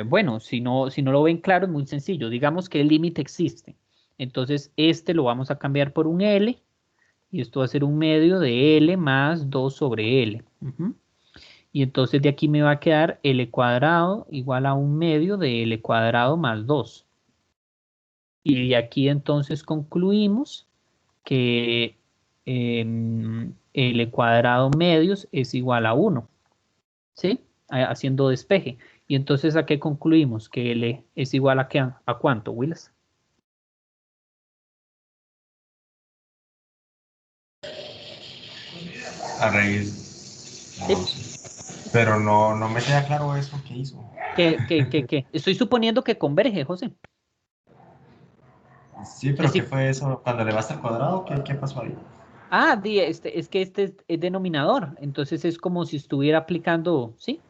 bueno, si no lo ven claro, es muy sencillo. Digamos que el límite existe. Entonces, este lo vamos a cambiar por un L. Y esto va a ser un medio de L más 2 sobre L. Y entonces de aquí me va a quedar L cuadrado igual a un medio de L cuadrado más 2. Y de aquí entonces concluimos que L cuadrado medios es igual a 1. ¿Sí? Haciendo despeje. Y entonces ¿a qué concluimos? Que L es igual a ¿qué? ¿A cuánto, Willis? A raíz. No sé. Pero no me queda claro eso que hizo. ¿Qué? Estoy suponiendo que converge, José. Sí, pero ¿qué fue eso? Cuando le vas al cuadrado, ¿qué pasó ahí? Ah, es que este es denominador. Entonces es como si estuviera aplicando, ¿sí?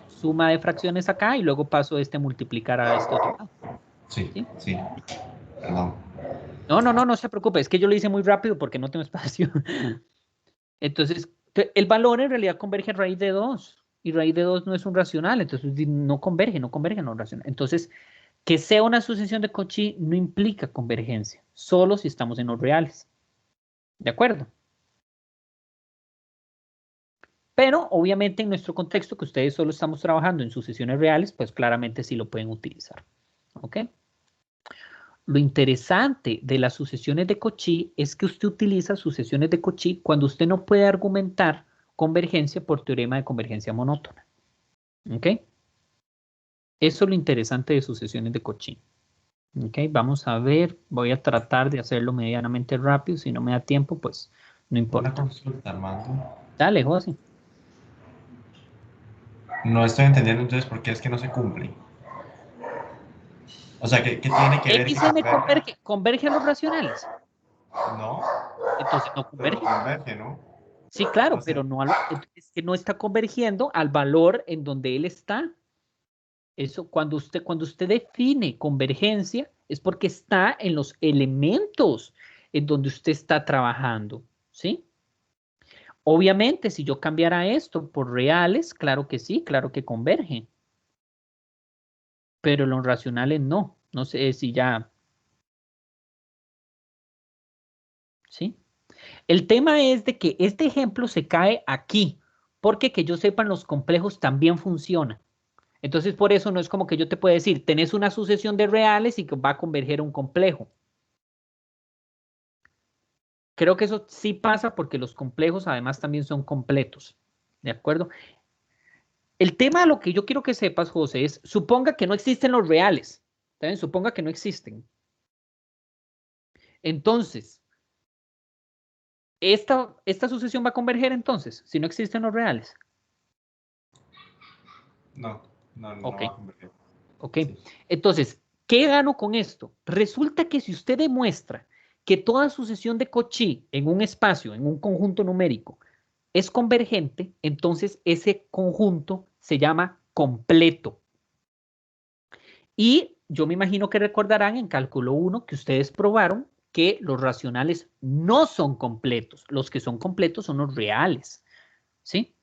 Suma de fracciones acá y luego paso este a multiplicar a este otro lado. Sí. Perdón. No se preocupe. Es que yo lo hice muy rápido porque no tengo espacio. Entonces, el valor en realidad converge a raíz de 2. Y raíz de 2 no es un racional. Entonces no converge, no es racional. Entonces, que sea una sucesión de Cauchy no implica convergencia. Solo si estamos en los reales. ¿De acuerdo? Pero obviamente en nuestro contexto, que ustedes solo estamos trabajando en sucesiones reales, pues claramente sí lo pueden utilizar. ¿Ok? Lo interesante de las sucesiones de Cauchy es que usted utiliza sucesiones de Cauchy cuando usted no puede argumentar convergencia por teorema de convergencia monótona. ¿Ok? Eso es lo interesante de sucesiones de Cauchy. ¿Ok? Vamos a ver, voy a tratar de hacerlo medianamente rápido, si no me da tiempo, pues no Una importa. consulta, Armando. Dale, José. No estoy entendiendo entonces por qué es que no se cumple. O sea, ¿qué tiene que ver que XN converja? converge a los racionales. No, Entonces no pero converge. converge, ¿no? Sí, claro, O pero sea, no es que no está convergiendo al valor en donde él está. Eso, cuando usted define convergencia, es porque está en los elementos en donde usted está trabajando, ¿sí? Obviamente, si yo cambiara esto por reales, claro que sí, claro que convergen. Pero los racionales no. No sé si ya, ¿sí? El tema es de que este ejemplo se cae aquí, porque que yo sepa, en los complejos también funciona. Entonces, por eso no es como que yo te pueda decir, tenés una sucesión de reales y que va a converger a un complejo. Creo que eso sí pasa porque los complejos además también son completos. ¿De acuerdo? El tema de lo que yo quiero que sepas, José, es, suponga que no existen los reales. ¿Saben? Suponga que no existen. Entonces, ¿esta sucesión va a converger entonces, si no existen los reales? no Ok, va a converger. ok. Sí. Entonces, ¿qué gano con esto? Resulta que si usted demuestra que toda sucesión de Cauchy en un espacio, en un conjunto numérico, es convergente, entonces ese conjunto se llama completo. Y yo me imagino que recordarán en cálculo 1 que ustedes probaron que los racionales no son completos. Los que son completos son los reales. ¿Sí?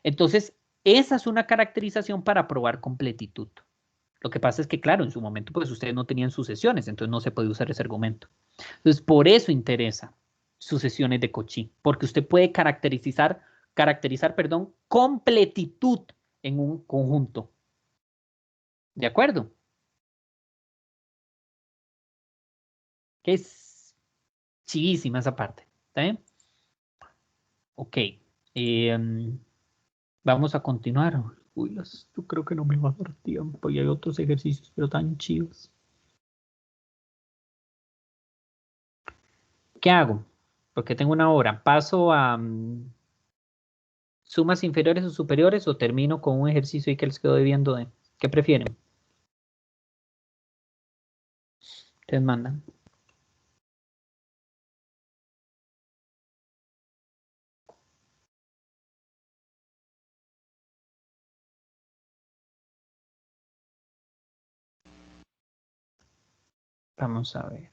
Entonces, esa es una caracterización para probar completitud. Lo que pasa es que, claro, en su momento, pues ustedes no tenían sucesiones, entonces no se puede usar ese argumento. Entonces, por eso interesa sucesiones de Cauchy, porque usted puede caracterizar, completitud en un conjunto. ¿De acuerdo? Que es chivísima esa parte. ¿Está bien? Ok. Vamos a continuar. Uy, yo creo que no me va a dar tiempo y hay otros ejercicios, pero tan chivos. ¿Qué hago? Porque tengo una hora. ¿Paso a sumas inferiores o superiores o termino con un ejercicio y que les quedo debiendo de? ¿Qué prefieren? Ustedes mandan. Vamos a ver.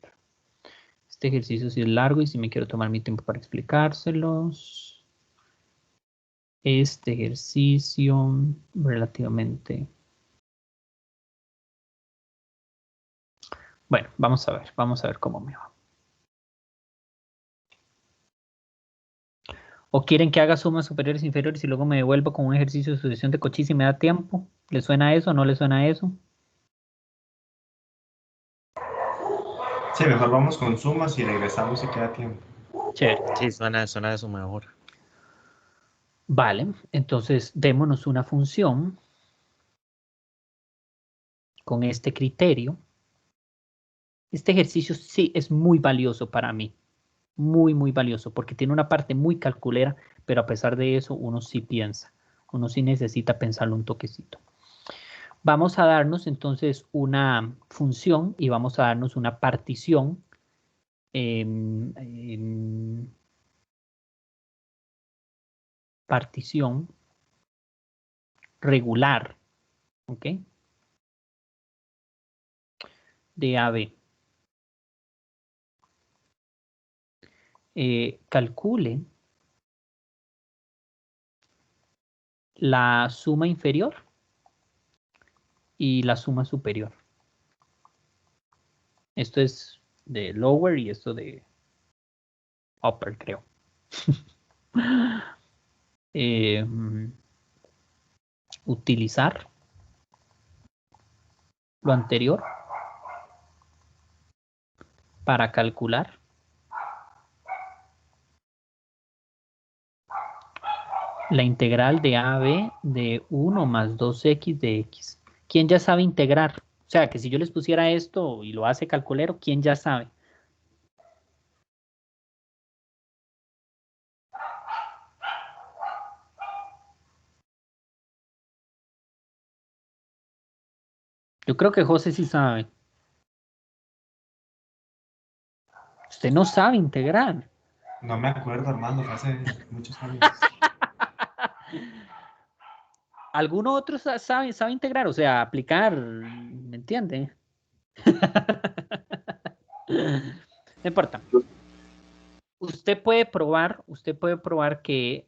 Este ejercicio sí es largo y sí me quiero tomar mi tiempo para explicárselos. Este ejercicio relativamente... Bueno, vamos a ver cómo me va. ¿O quieren que haga sumas superiores e inferiores y luego me devuelvo con un ejercicio de sucesión de Cauchy si me da tiempo? ¿Le suena eso o no le suena eso? Sí, mejor vamos con sumas y regresamos si queda tiempo. Chévere. Sí, suena eso mejor. Vale, entonces démonos una función con este criterio. Este ejercicio sí es muy valioso para mí. Muy, muy valioso porque tiene una parte muy calculera, pero a pesar de eso uno sí piensa. Uno sí necesita pensarlo un toquecito. Vamos a darnos entonces una función y vamos a darnos una partición partición regular, ¿ok? De AB. Calcule la suma inferior y la suma superior. Esto es de lower y esto de upper, creo. Utilizar lo anterior para calcular la integral de AB de 1 más 2x de x. ¿Quién ya sabe integrar? O sea, que si yo les pusiera esto y lo hace calculero, ¿quién ya sabe? Yo creo que José sí sabe. Usted no sabe integrar. No me acuerdo, Armando, fue hace muchos años. ¿Alguno otro sabe integrar? O sea, aplicar, ¿me entiende? No importa. Usted puede probar que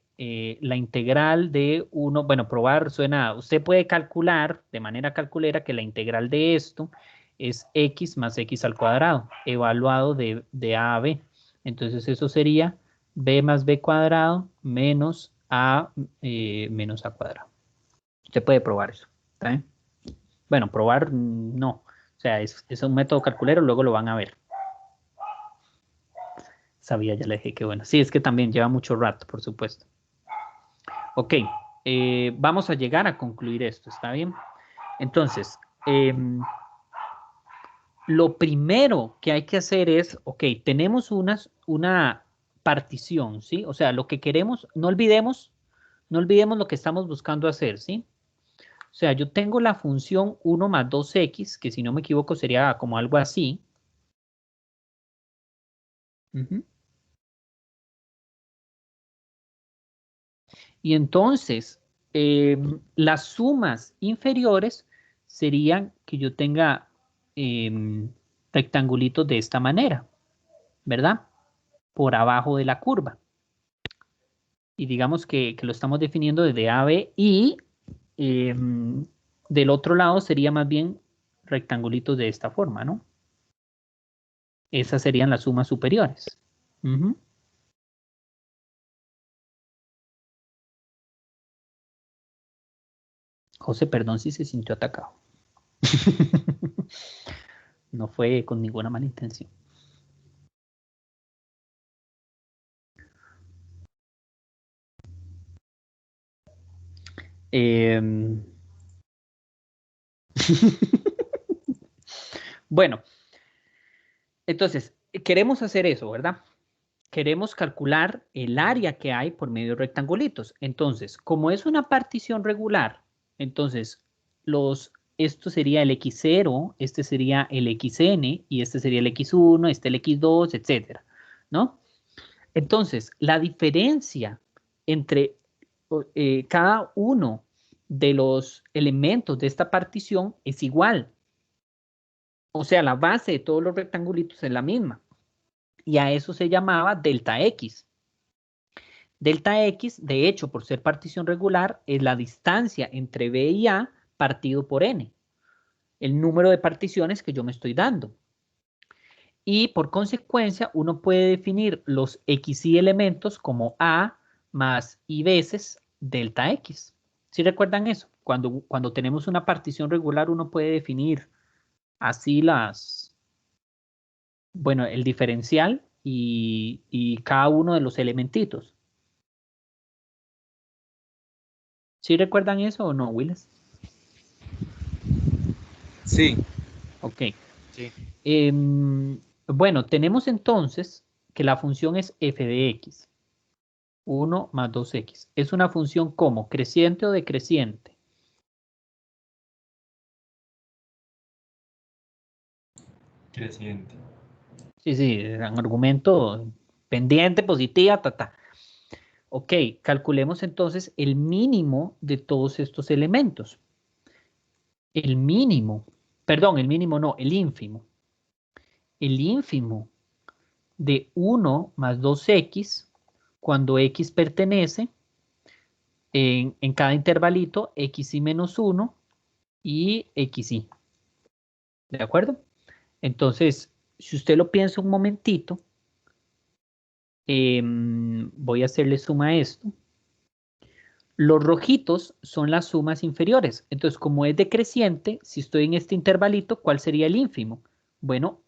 la integral de 1, bueno, probar suena, usted puede calcular de manera calculera que la integral de esto es x más x al cuadrado, evaluado de a b. Entonces eso sería b más b cuadrado menos a cuadrado. Usted puede probar eso, ¿está bien? Bueno, probar no, o sea, es un método calculero, luego lo van a ver. Sabía, ya le dije que bueno. Sí, es que también lleva mucho rato, por supuesto. Ok, vamos a llegar a concluir esto, ¿está bien? Entonces, lo primero que hay que hacer es, ok, tenemos una partición, ¿sí? O sea, lo que queremos, no olvidemos lo que estamos buscando hacer, ¿sí? O sea, yo tengo la función 1 más 2x, que si no me equivoco sería como algo así. Y entonces, las sumas inferiores serían que yo tenga rectangulitos de esta manera, ¿verdad? Por abajo de la curva. Y digamos que lo estamos definiendo desde AB y del otro lado sería más bien rectangulitos de esta forma, ¿no? Esas serían las sumas superiores. José, perdón si se sintió atacado. No fue con ninguna mala intención. Bueno, entonces, queremos hacer eso, ¿verdad? Queremos calcular el área que hay por medio de rectangulitos. Entonces, como es una partición regular, entonces esto sería el x0, este sería el xn, y este sería el x1, este el x2, etcétera, ¿no? Entonces, la diferencia entre cada uno de los elementos de esta partición es igual. O sea, la base de todos los rectangulitos es la misma. Y a eso se llamaba delta X. Delta X, de hecho, por ser partición regular, es la distancia entre B y A partido por N. El número de particiones que yo me estoy dando. Y por consecuencia, uno puede definir los XY elementos como A más I veces delta X. ¿Sí recuerdan eso? Cuando tenemos una partición regular, uno puede definir así bueno, el diferencial y cada uno de los elementitos. ¿Sí recuerdan eso o no, Willis? Sí. Ok. Sí. Bueno, tenemos entonces que la función es f de x. 1 más 2x. ¿Es una función como? ¿Creciente o decreciente? Creciente. Sí, un argumento pendiente, positiva, Ok, calculemos entonces el mínimo de todos estos elementos. El mínimo, perdón, el mínimo no, el ínfimo. El ínfimo de 1 más 2x, cuando x pertenece en cada intervalito, xy menos 1 y xy. ¿De acuerdo? Entonces, si usted lo piensa un momentito, voy a hacerle suma a esto. Los rojitos son las sumas inferiores. Entonces, como es decreciente, si estoy en este intervalito, ¿cuál sería el ínfimo? Bueno,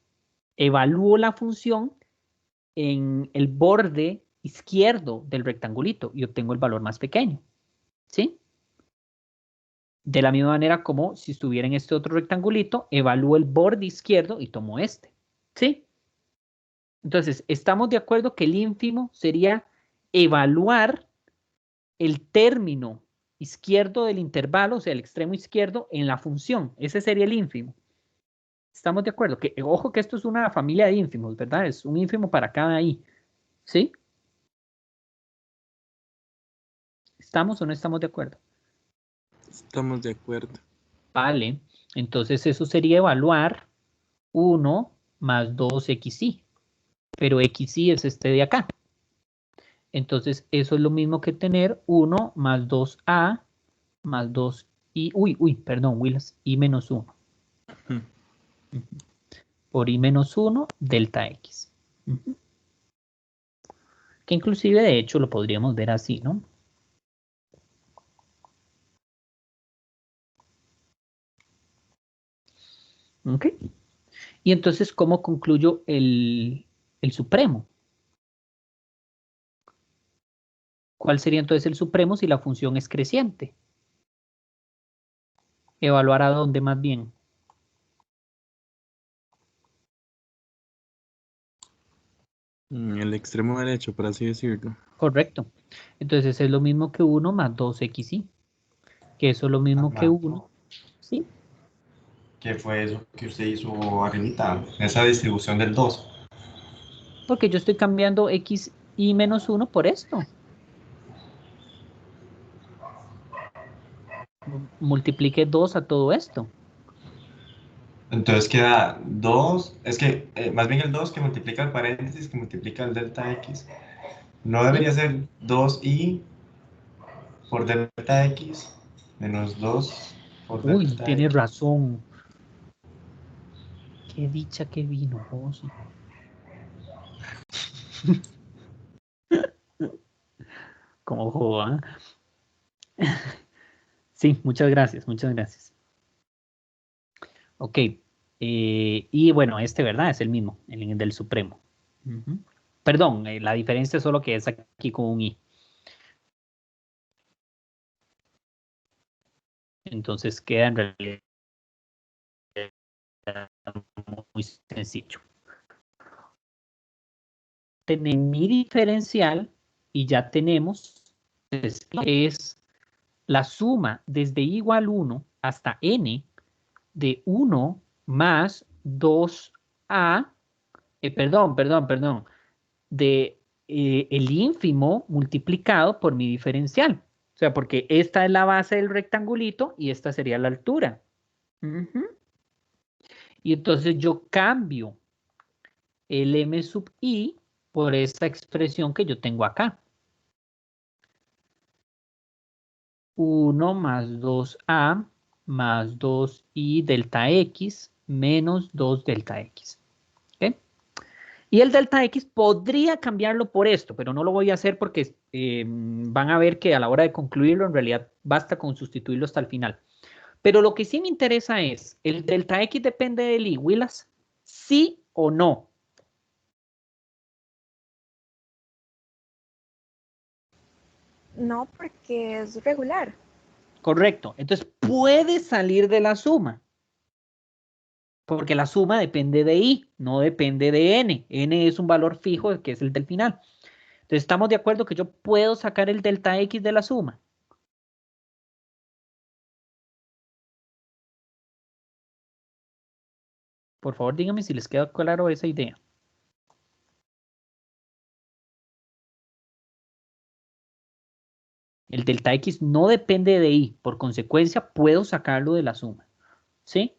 evalúo la función en el borde izquierdo del rectangulito y obtengo el valor más pequeño. ¿Sí? De la misma manera como si estuviera en este otro rectangulito, evalúo el borde izquierdo y tomo este. ¿Sí? Entonces, estamos de acuerdo que el ínfimo sería evaluar el término izquierdo del intervalo, o sea, el extremo izquierdo, en la función. Ese sería el ínfimo. ¿Estamos de acuerdo? Que, ojo que esto es una familia de ínfimos, ¿verdad? Es un ínfimo para cada i. ¿Sí? ¿Estamos o no estamos de acuerdo? Estamos de acuerdo. Vale. Entonces eso sería evaluar 1 más 2xy. Pero xy es este de acá. Entonces eso es lo mismo que tener 1 más 2a más 2i. Perdón, Willis. I menos 1. Por i menos 1 delta x. Que inclusive de hecho lo podríamos ver así, ¿no? ¿Ok? Y entonces, ¿cómo concluyo el supremo? ¿Cuál sería entonces el supremo si la función es creciente? Evaluar a dónde más bien. El extremo derecho, por así decirlo. Correcto. Entonces es lo mismo que 1 más 2xy. Que eso es lo mismo que 1. ¿Sí? ¿Qué fue eso que usted hizo arribita? Esa distribución del 2. Porque yo estoy cambiando x y menos 1 por esto. Multiplique 2 a todo esto. Entonces queda 2, es que más bien el 2 que multiplica el paréntesis, que multiplica el delta x. No debería ser 2i por delta x menos 2 por Uy, delta tienes x. razón. Qué dicha que vino, José. Como joda. Sí, muchas gracias, muchas gracias. Ok. Y bueno, este, ¿verdad? Es el mismo, el del Supremo. Perdón, la diferencia es solo que es aquí con un i. Entonces queda en realidad muy sencillo. Tenemos mi diferencial y ya tenemos, es la suma desde i igual 1 hasta n de 1 más 2a, perdón, de el ínfimo multiplicado por mi diferencial. O sea, porque esta es la base del rectangulito y esta sería la altura. Y entonces yo cambio el m sub i por esta expresión que yo tengo acá. 1 más 2a más 2i delta x menos 2 delta x. ¿Okay? Y el delta x podría cambiarlo por esto, pero no lo voy a hacer porque van a ver que a la hora de concluirlo en realidad basta con sustituirlo hasta el final. Pero lo que sí me interesa es, ¿el delta x depende del i, Willas? ¿Sí o no? No, porque es regular. Correcto. Entonces puede salir de la suma. Porque la suma depende de i, no depende de n. N es un valor fijo que es el del final. Entonces estamos de acuerdo que yo puedo sacar el delta x de la suma. Por favor, díganme si les queda claro esa idea. El delta x no depende de i. Por consecuencia, puedo sacarlo de la suma. ¿Sí?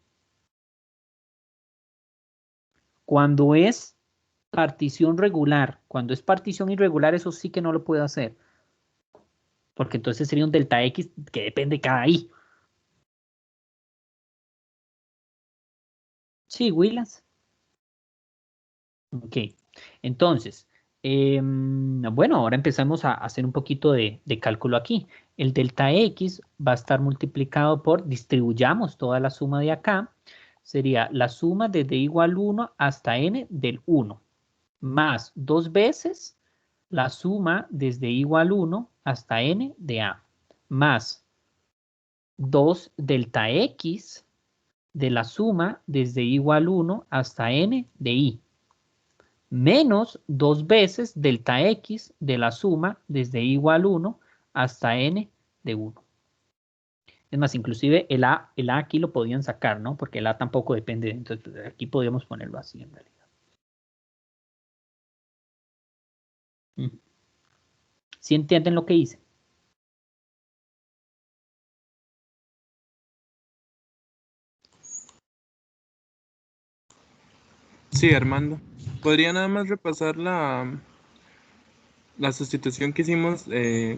Cuando es partición regular, cuando es partición irregular, eso sí que no lo puedo hacer. Porque entonces sería un delta x que depende de cada i. Sí, Willas. Ok. Entonces, bueno, ahora empezamos a hacer un poquito de cálculo aquí. El delta x va a estar multiplicado por, distribuyamos toda la suma de acá, sería la suma desde igual 1 hasta n del 1, más 2 veces la suma desde igual 1 hasta n de a, más 2 delta x de la suma desde igual 1 hasta n de i, menos 2 veces delta x de la suma desde igual 1 hasta n de 1. Es más, inclusive el a aquí lo podían sacar, ¿no? Porque el a tampoco depende, entonces aquí podríamos ponerlo así en realidad. ¿Sí entienden lo que hice? Sí, Armando. ¿Podría nada más repasar la sustitución que hicimos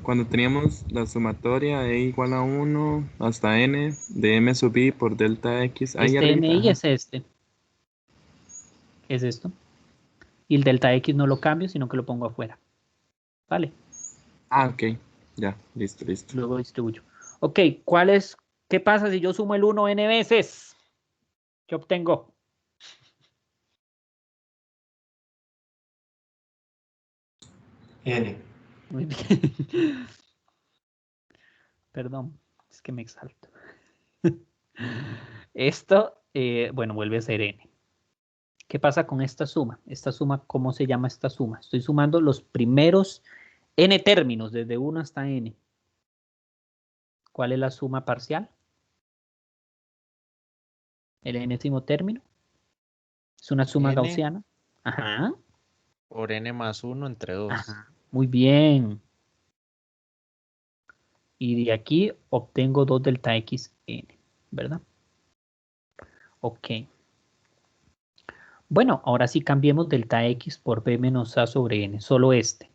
cuando teníamos la sumatoria e igual a 1 hasta n de m sub i por delta x? Ahí Este arriba. mi es este. Es esto. Y el delta x no lo cambio, sino que lo pongo afuera. ¿Vale? Ah, ok. Ya, listo, listo. Luego distribuyo. Ok, ¿qué pasa si yo sumo el 1 n veces? ¿Qué obtengo? N. Muy bien. Perdón, es que me exalto. Esto, bueno, vuelve a ser n. ¿Qué pasa con esta suma? Esta suma, ¿cómo se llama esta suma? Estoy sumando los primeros n términos, desde 1 hasta n. ¿Cuál es la suma parcial? El enésimo término. Es una suma N gaussiana. Ajá. por n más 1 entre 2. Ajá. Muy bien. Y de aquí obtengo 2 delta x n, ¿verdad? Ok. Bueno, ahora sí cambiemos delta x por b menos a sobre n, solo este.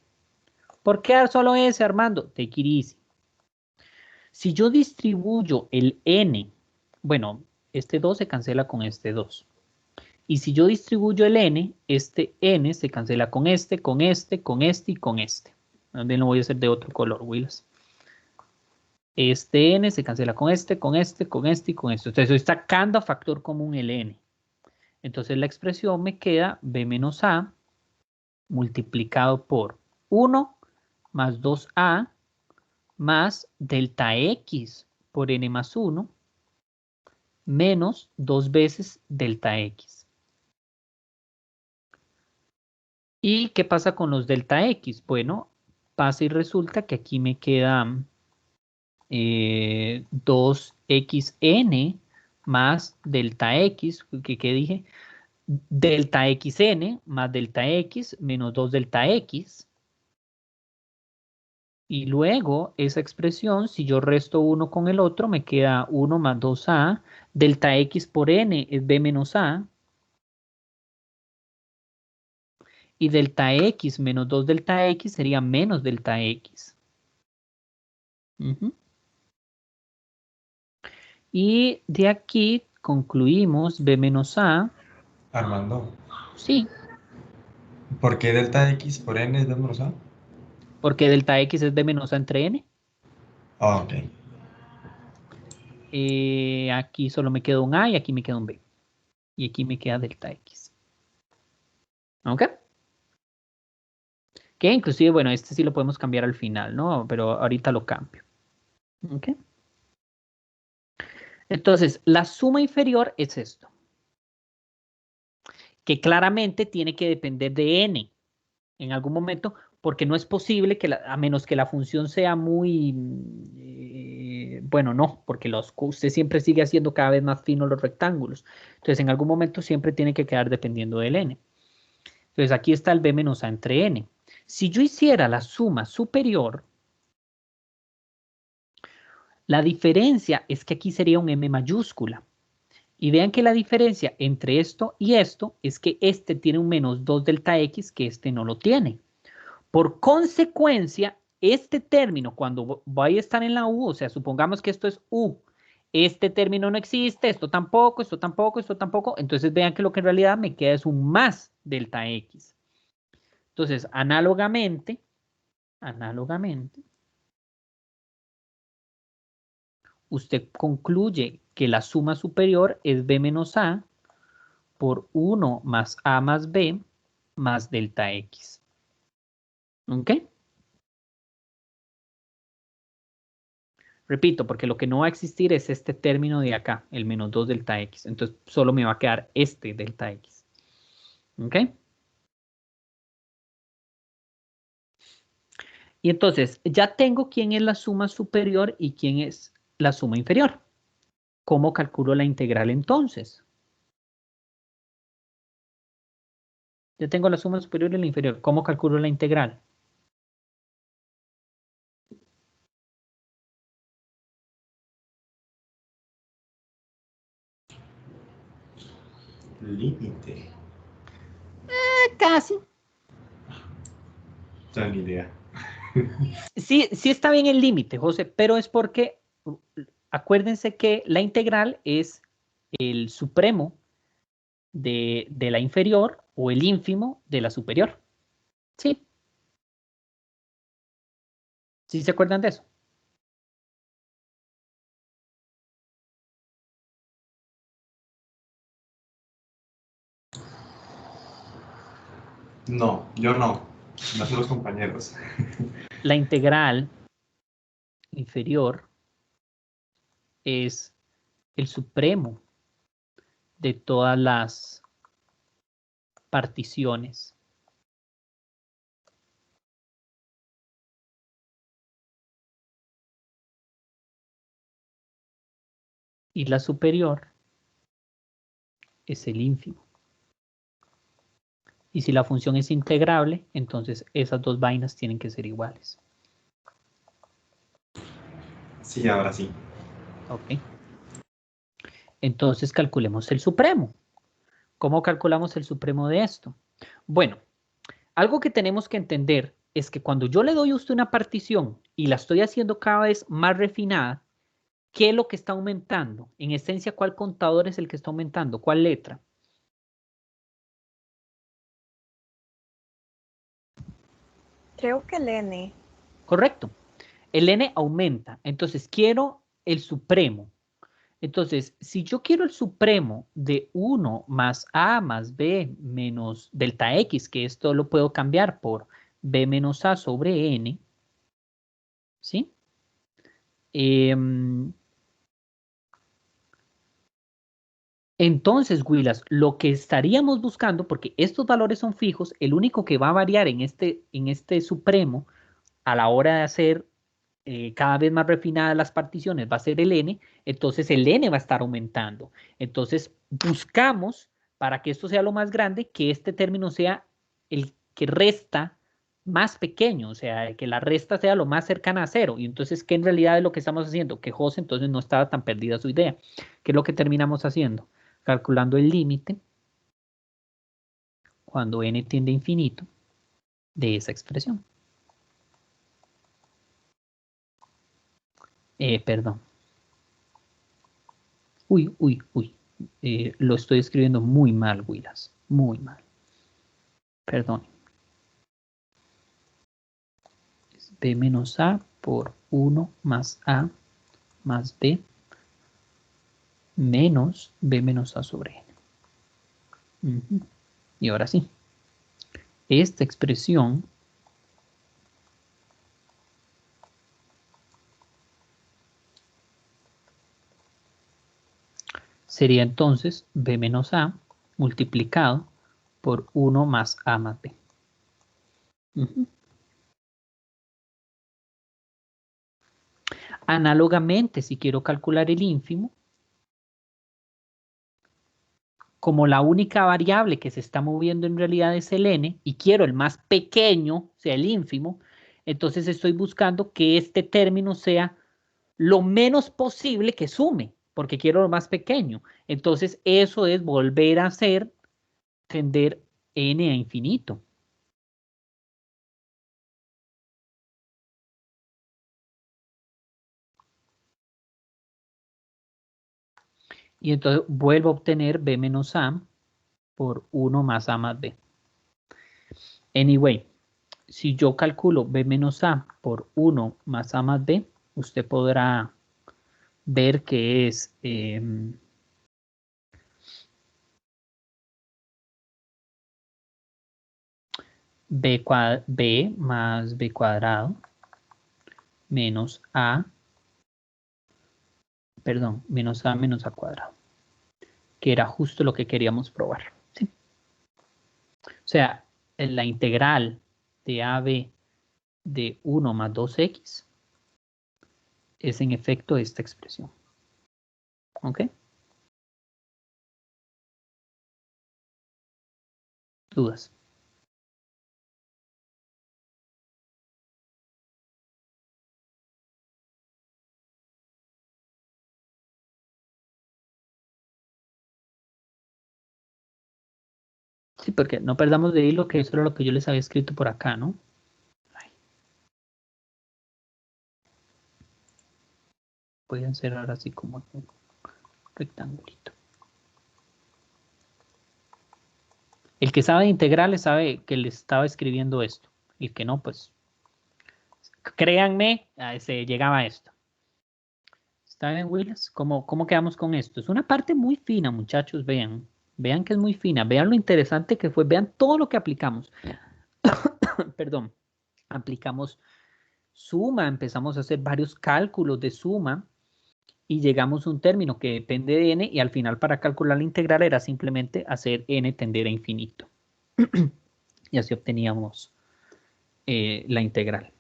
¿Por qué solo ese, Armando? Take it easy. Si yo distribuyo el n, bueno, este 2 se cancela con este 2. Y si yo distribuyo el n, este n se cancela con este, con este, con este y con este. También lo voy a hacer de otro color, Willis. Este n se cancela con este, con este, con este y con esto. Entonces estoy sacando a factor común el n. Entonces la expresión me queda b menos a multiplicado por 1 más 2a más delta x por n más 1 menos 2 veces delta x. ¿Y qué pasa con los delta x? Bueno, pasa y resulta que aquí me queda 2xn más delta x, ¿qué dije? Delta xn más delta x menos 2 delta x. Y luego esa expresión, si yo resto uno con el otro, me queda 1 más 2a Delta X por N es B menos A. Y delta X menos 2 delta X sería menos delta X. Y de aquí concluimos B menos A. Armando, Sí, ¿por qué delta X por N es B menos A? porque delta X es B menos A entre N. Ah, ok. Aquí solo me queda un A y aquí me queda un B. Y aquí me queda delta X. ¿Ok? Que inclusive, bueno, este sí lo podemos cambiar al final, ¿no? Pero ahorita lo cambio. ¿Ok? Entonces, la suma inferior es esto. Que claramente tiene que depender de N en algún momento, porque no es posible que, a menos que la función sea muy, bueno, no, porque usted siempre sigue haciendo cada vez más finos los rectángulos. Entonces, en algún momento siempre tiene que quedar dependiendo del N. Entonces, aquí está el B menos A entre N. Si yo hiciera la suma superior, la diferencia es que aquí sería un M mayúscula. Y vean que la diferencia entre esto y esto es que este tiene un menos 2 delta X que este no lo tiene. Por consecuencia, este término cuando vaya a estar en la U, o sea, supongamos que esto es U, este término no existe, esto tampoco, esto tampoco, esto tampoco, entonces vean que lo que en realidad me queda es un más delta X. Entonces, análogamente, usted concluye que la suma superior es B menos A por 1 más A más B más delta X. ¿Ok? Repito, porque lo que no va a existir es este término de acá, el menos 2 delta X. Entonces, solo me va a quedar este delta X. ¿Ok? Y entonces, ya tengo quién es la suma superior y quién es la suma inferior. ¿Cómo calculo la integral entonces? Ya tengo la suma superior y la inferior. ¿Cómo calculo la integral? Límite. Casi. No tengo ni idea. Sí, sí está bien el límite, José, pero es porque acuérdense que la integral es el supremo de la inferior o el ínfimo de la superior. ¿Sí? ¿Sí se acuerdan de eso? No, yo no. No son los compañeros. La integral inferior es el supremo de todas las particiones. Y la superior es el ínfimo. Y si la función es integrable, entonces esas dos vainas tienen que ser iguales. Sí, ahora sí. ¿Ok? Entonces calculemos el supremo. ¿Cómo calculamos el supremo de esto? Bueno, algo que tenemos que entender es que cuando yo le doy a usted una partición y la estoy haciendo cada vez más refinada, ¿qué es lo que está aumentando? En esencia, ¿cuál contador es el que está aumentando? ¿Cuál letra? Creo que el N. Correcto. El n aumenta. Entonces, quiero el supremo. Entonces, si yo quiero el supremo de 1 más a más b menos delta x, que esto lo puedo cambiar por b menos a sobre n, ¿sí? Entonces, Willas, lo que estaríamos buscando, porque estos valores son fijos, el único que va a variar en este supremo a la hora de hacer cada vez más refinadas las particiones va a ser el n, entonces el n va a estar aumentando. Entonces, buscamos, para que esto sea lo más grande, que este término sea el que resta más pequeño, o sea, que la resta sea lo más cercana a cero. Y entonces, ¿qué en realidad es lo que estamos haciendo? Que José entonces no estaba tan perdida su idea. ¿Qué es lo que terminamos haciendo? Calculando el límite cuando n tiende a infinito de esa expresión. Perdón. Uy. Lo estoy escribiendo muy mal, Willas. Muy mal. Perdón. Es b menos a por 1 más a más b menos b menos a sobre n. Y ahora sí. Esta expresión sería entonces b menos a multiplicado por 1 más a más b. Análogamente, si quiero calcular el ínfimo, como la única variable que se está moviendo en realidad es el n, y quiero el más pequeño, o sea, el ínfimo, entonces estoy buscando que este término sea lo menos posible que sume, porque quiero lo más pequeño. Entonces, eso es volver a hacer tender n a infinito. Y entonces vuelvo a obtener b menos a por 1 más a más b. Anyway, si yo calculo b menos a por 1 más a más b, usted podrá ver que es b más b cuadrado menos a, perdón, menos a cuadrado, que era justo lo que queríamos probar. ¿Sí? O sea, la integral de AB de 1 más 2x es en efecto esta expresión. ¿Ok? ¿Dudas? Sí, porque no perdamos de hilo que eso era lo que yo les había escrito por acá, ¿no? Voy a cerrar así como un rectangulito. El que sabe de integrales sabe que le estaba escribiendo esto. El que no, pues créanme, se llegaba a esto. ¿Está bien, Willis? ¿Cómo quedamos con esto? Es una parte muy fina, muchachos, vean. Vean que es muy fina. Vean lo interesante que fue. Vean todo lo que aplicamos. Perdón. Aplicamos suma, empezamos a hacer varios cálculos de suma y llegamos a un término que depende de n y al final para calcular la integral era simplemente hacer n tender a infinito. Y así obteníamos la integral.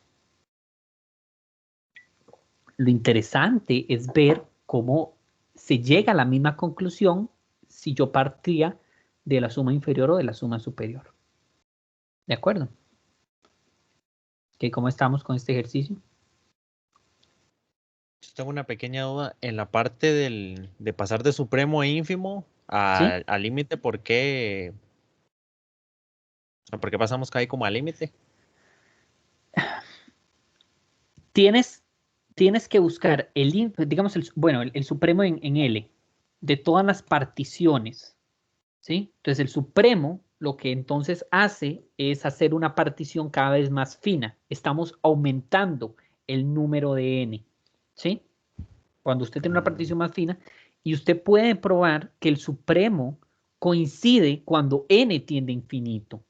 Lo interesante es ver cómo se llega a la misma conclusión si yo partía de la suma inferior o de la suma superior. ¿De acuerdo? ¿Cómo estamos con este ejercicio? Yo tengo una pequeña duda en la parte de pasar de supremo a ínfimo ¿Sí? al límite. ¿Por qué pasamos ahí como al límite? Tienes que buscar digamos, el supremo en L de todas las particiones, ¿sí? Entonces el supremo lo que entonces hace es hacer una partición cada vez más fina. Estamos aumentando el número de n, ¿sí? Cuando usted tiene una partición más fina y usted puede probar que el supremo coincide cuando n tiende a infinito,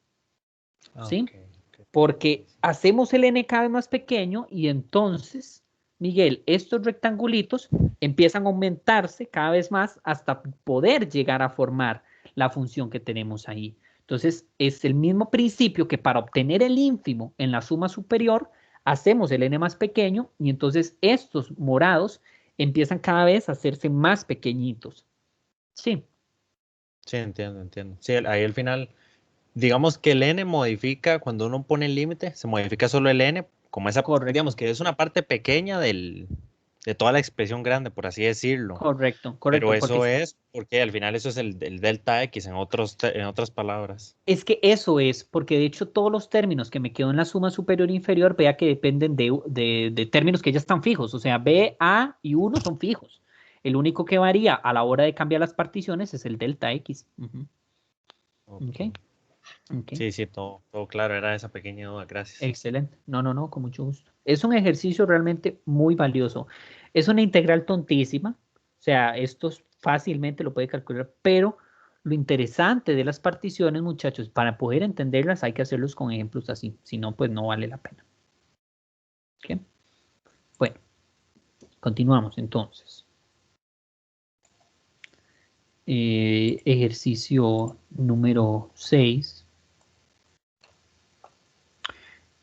¿sí? Okay. Porque hacemos el n cada vez más pequeño y entonces, Miguel, estos rectangulitos empiezan a aumentarse cada vez más hasta poder llegar a formar la función que tenemos ahí. Entonces, es el mismo principio que para obtener el ínfimo en la suma superior, hacemos el n más pequeño y entonces estos morados empiezan cada vez a hacerse más pequeñitos. Sí. Sí, entiendo. Sí, ahí al final digamos que el n modifica, cuando uno pone el límite, se modifica solo el n, como esa, digamos que es una parte pequeña de toda la expresión grande, por así decirlo. Correcto, Pero correcto. eso es porque al final eso es el delta x en otras palabras. Es que eso es, porque de hecho todos los términos que me quedo en la suma superior e inferior, vea que dependen de términos que ya están fijos, o sea, B, A y 1 son fijos. El único que varía a la hora de cambiar las particiones es el delta X. Okay. Ok. Sí, sí, todo claro, era esa pequeña duda, gracias. Excelente. No, con mucho gusto. Es un ejercicio realmente muy valioso. Es una integral tontísima, o sea, esto fácilmente lo puede calcular, pero lo interesante de las particiones, muchachos, para poder entenderlas hay que hacerlos con ejemplos así, si no, pues no vale la pena. ¿Okay? Bueno, continuamos entonces. Ejercicio número 6.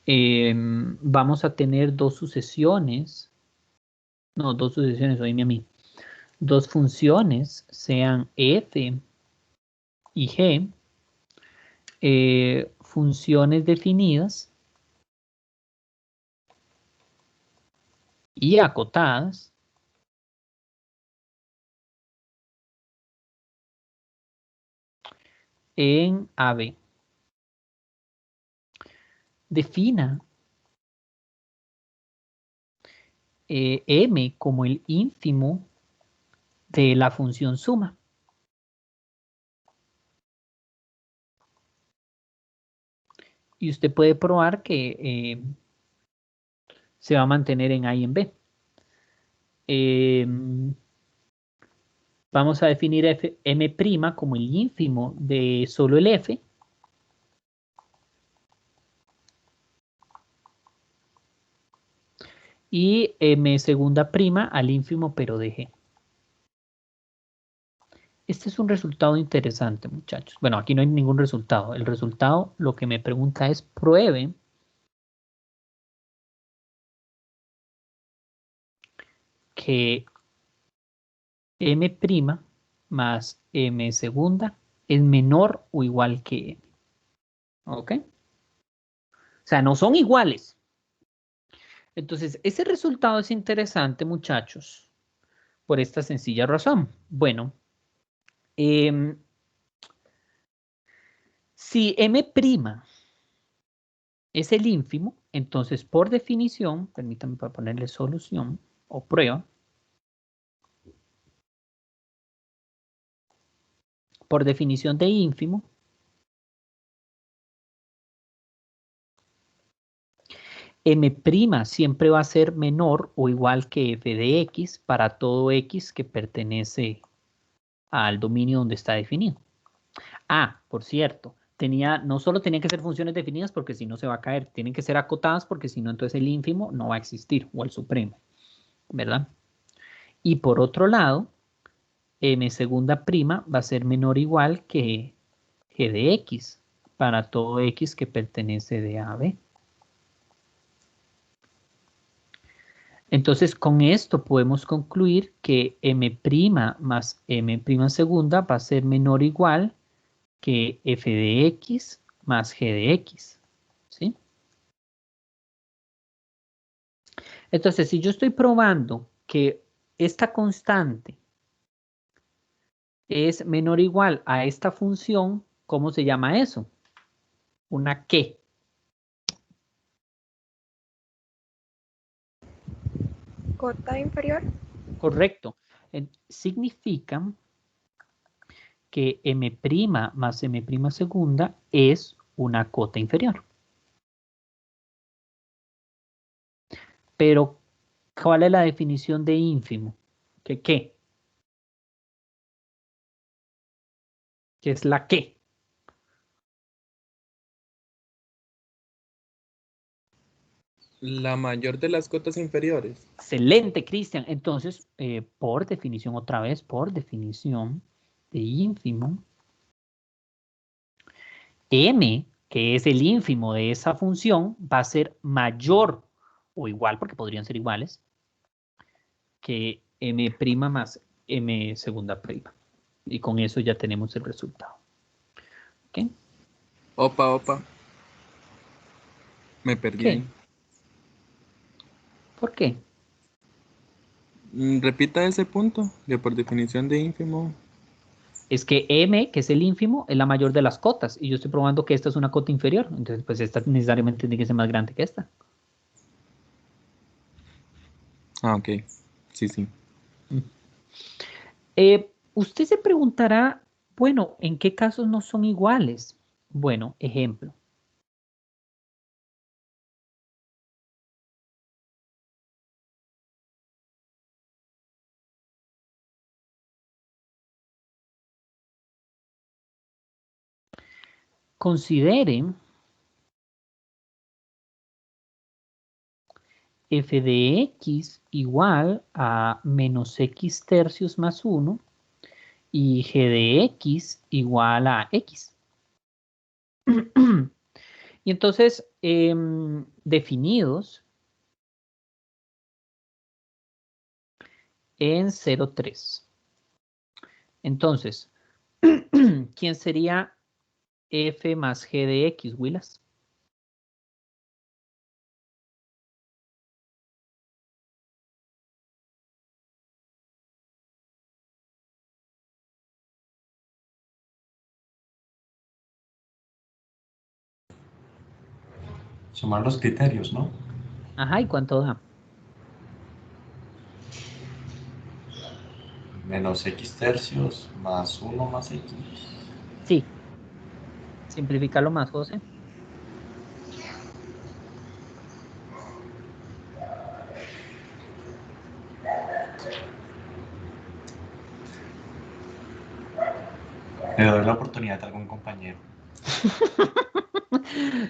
Vamos a tener dos sucesiones, oíme a mí, dos funciones, sean f y g, funciones definidas y acotadas en AB. Defina m como el ínfimo de la función suma. Y usted puede probar que se va a mantener en A y en B. Vamos a definir m' como el ínfimo de solo el f. Y m segunda prima al ínfimo pero de g. Este es un resultado interesante, muchachos. Bueno, aquí no hay ningún resultado. El resultado lo que me pregunta es pruebe que m' más m segunda es menor o igual que m. ¿Ok? O sea, no son iguales. Entonces, ese resultado es interesante, muchachos, por esta sencilla razón. Bueno, si m' es el ínfimo, entonces por definición, permítanme para ponerle solución o prueba, por definición de ínfimo, m' siempre va a ser menor o igual que f de x para todo x que pertenece al dominio donde está definido. Ah, por cierto, no solo tenían que ser funciones definidas porque si no se va a caer, tienen que ser acotadas porque si no entonces el ínfimo no va a existir o el supremo, ¿verdad? Y por otro lado, m segunda prima va a ser menor o igual que g de x para todo x que pertenece de A a B. Entonces, con esto podemos concluir que m' más m' segunda va a ser menor o igual que f de x más g de x. ¿Sí? Entonces, si yo estoy probando que esta constante es menor o igual a esta función, ¿cómo se llama eso? Una ¿qué? Cota inferior. Correcto. Significa que m' más m' segunda es una cota inferior. Pero, ¿cuál es la definición de ínfimo? ¿Qué qué? ¿Qué es la qué? La mayor de las cotas inferiores. Excelente, Cristian. Entonces, por definición, otra vez, por definición de ínfimo, m, que es el ínfimo de esa función, va a ser mayor o igual, porque podrían ser iguales, que m' más m segunda prima. Y con eso ya tenemos el resultado. ¿Ok? Opa. Me perdí ¿Qué? ahí. ¿Por qué? Repita ese punto, que por definición de ínfimo. Es que M, que es el ínfimo, es la mayor de las cotas. Y yo estoy probando que esta es una cota inferior. Entonces, pues esta necesariamente tiene que ser más grande que esta. Ah, ok. Sí. Mm. Usted se preguntará, bueno, ¿en qué casos no son iguales? Bueno, ejemplo. Consideren f de x igual a menos x tercios más 1 y g de x igual a x. Y entonces, definidos en 0,3. Entonces, ¿quién sería f más g de x, Willas? Sumar los criterios, ¿no? Ajá, ¿y cuánto da? Menos x tercios más 1 más x. Sí, simplificarlo más, José. Le doy la oportunidad a algún compañero.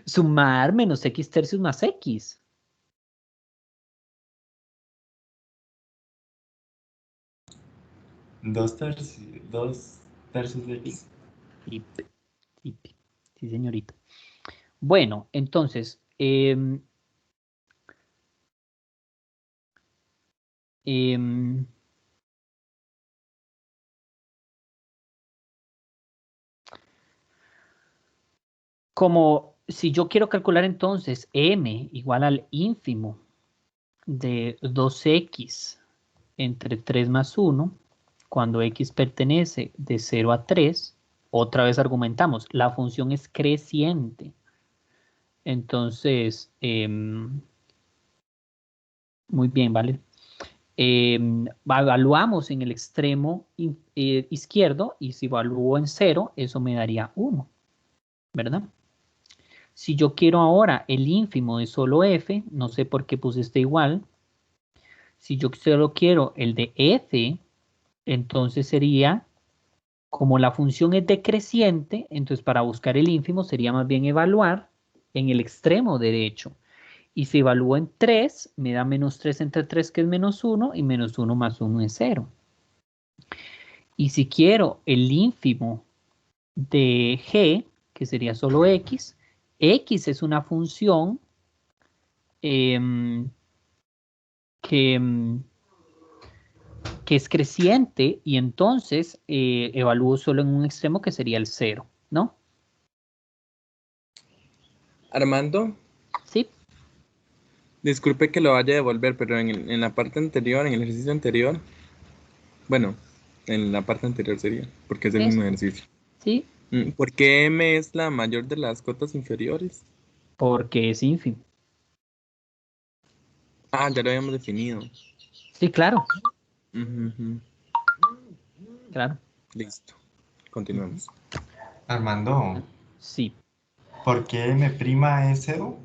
Sumar menos x tercios más x. Dos tercios de x. Sí, sí, sí, señorita. Bueno, entonces, como si yo quiero calcular entonces m igual al ínfimo de 2x entre 3 más 1, cuando x pertenece de 0 a 3, otra vez argumentamos, la función es creciente. Entonces, muy bien, ¿vale? Evaluamos en el extremo izquierdo y si evalúo en 0, eso me daría 1, ¿verdad? Si yo quiero ahora el ínfimo de solo f, no sé por qué puse este igual. Si yo solo quiero el de f, entonces sería, como la función es decreciente, entonces para buscar el ínfimo sería más bien evaluar en el extremo derecho. Y si evalúo en 3, me da menos 3 entre 3, que es menos 1, y menos 1 más 1 es 0. Y si quiero el ínfimo de g, que sería solo x es una función que es creciente y entonces evalúo solo en un extremo que sería el 0, ¿no? Armando, Sí. disculpe que lo vaya a devolver, pero en la parte anterior, en el ejercicio anterior, bueno, en la parte anterior sería, porque es el mismo Esto, ejercicio. sí, ¿Por qué M es la mayor de las cotas inferiores? porque es ínfimo. Ah, ya lo habíamos definido. Sí, claro, Ujú. claro. Listo. Continuemos. Armando, Sí. ¿por qué m' es 0?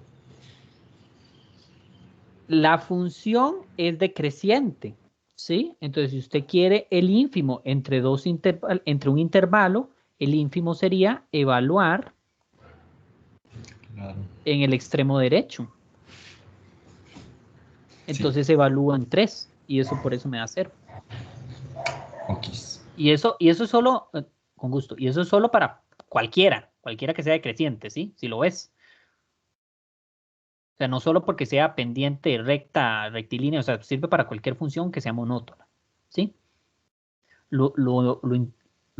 La función es decreciente, ¿sí? Entonces, si usted quiere el ínfimo entre un intervalo, el ínfimo sería evaluar Claro. en el extremo derecho. Sí. Entonces evalúo en 3 y eso por eso me da 0. Ok. Y eso es solo, con gusto, y eso es solo para cualquiera que sea decreciente, ¿sí? Si lo ves. O sea, no solo porque sea pendiente, recta, rectilínea, o sea, sirve para cualquier función que sea monótona, ¿sí? Lo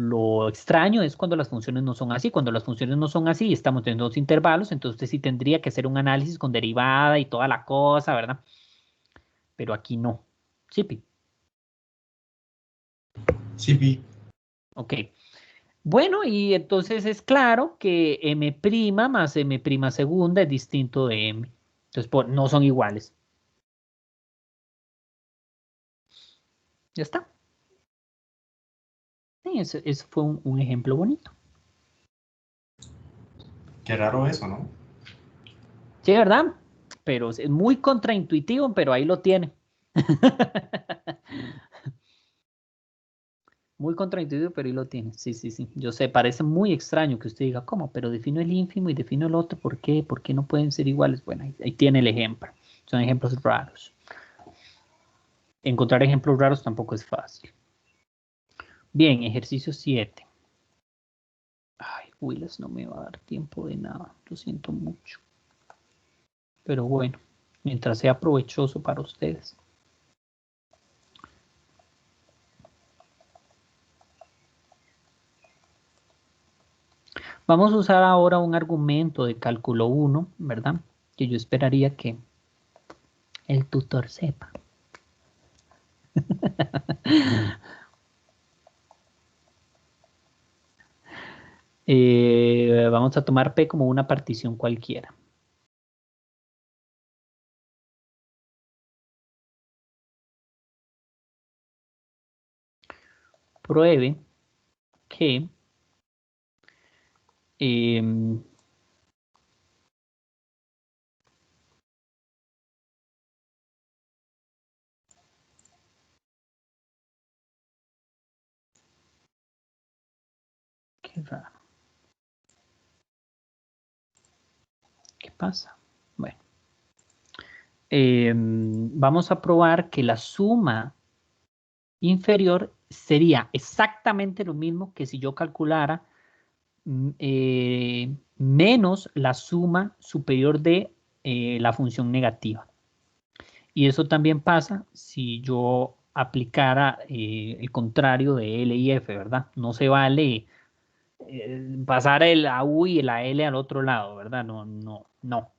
Lo extraño es cuando las funciones no son así. Cuando las funciones no son así y estamos en dos intervalos, entonces usted sí tendría que hacer un análisis con derivada y toda la cosa, ¿verdad? Pero aquí no. Sí, Pi. Sí, vi. Ok. Bueno, y entonces es claro que M' más M' segunda es distinto de M. Entonces no son iguales. Ya está. Sí, eso fue un ejemplo bonito. Qué raro eso, ¿no? Sí, ¿verdad? Pero es muy contraintuitivo, pero ahí lo tiene. Muy contraintuitivo, pero ahí lo tiene. Sí, sí, sí. Yo sé, parece muy extraño que usted diga, ¿cómo? Pero defino el ínfimo y defino el otro. ¿Por qué? ¿Por qué no pueden ser iguales? Bueno, ahí tiene el ejemplo. Son ejemplos raros. Encontrar ejemplos raros tampoco es fácil. Bien, ejercicio 7. Ay, Willis no me va a dar tiempo de nada. Lo siento mucho. Pero bueno, mientras sea provechoso para ustedes. Vamos a usar ahora un argumento de cálculo 1, ¿verdad? Que yo esperaría que el tutor sepa. Vamos a tomar P como una partición cualquiera. Pruebe que qué raro. ¿Qué pasa? Bueno, vamos a probar que la suma inferior sería exactamente lo mismo que si yo calculara menos la suma superior de la función negativa. Y eso también pasa si yo aplicara el contrario de L y F, ¿verdad? No se vale pasar el a U y la L al otro lado, ¿verdad? No, no, no.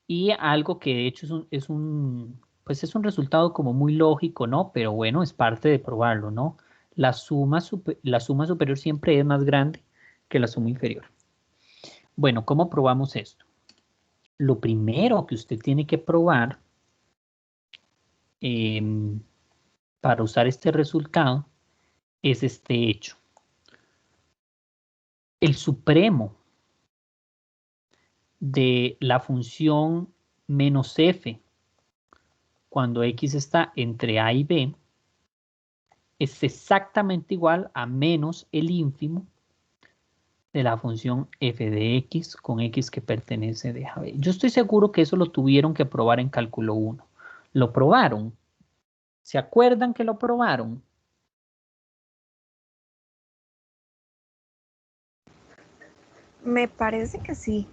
Y algo que de hecho pues es un resultado como muy lógico, ¿no? Pero bueno, es parte de probarlo, ¿no? La suma superior siempre es más grande que la suma inferior. Bueno, ¿cómo probamos esto? Lo primero que usted tiene que probar para usar este resultado es este hecho. El supremo de la función menos f cuando x está entre a y b es exactamente igual a menos el ínfimo de la función f de x con x que pertenece de a b. Yo estoy seguro que eso lo tuvieron que probar en cálculo 1. ¿Lo probaron? ¿Se acuerdan que lo probaron? Me parece que sí.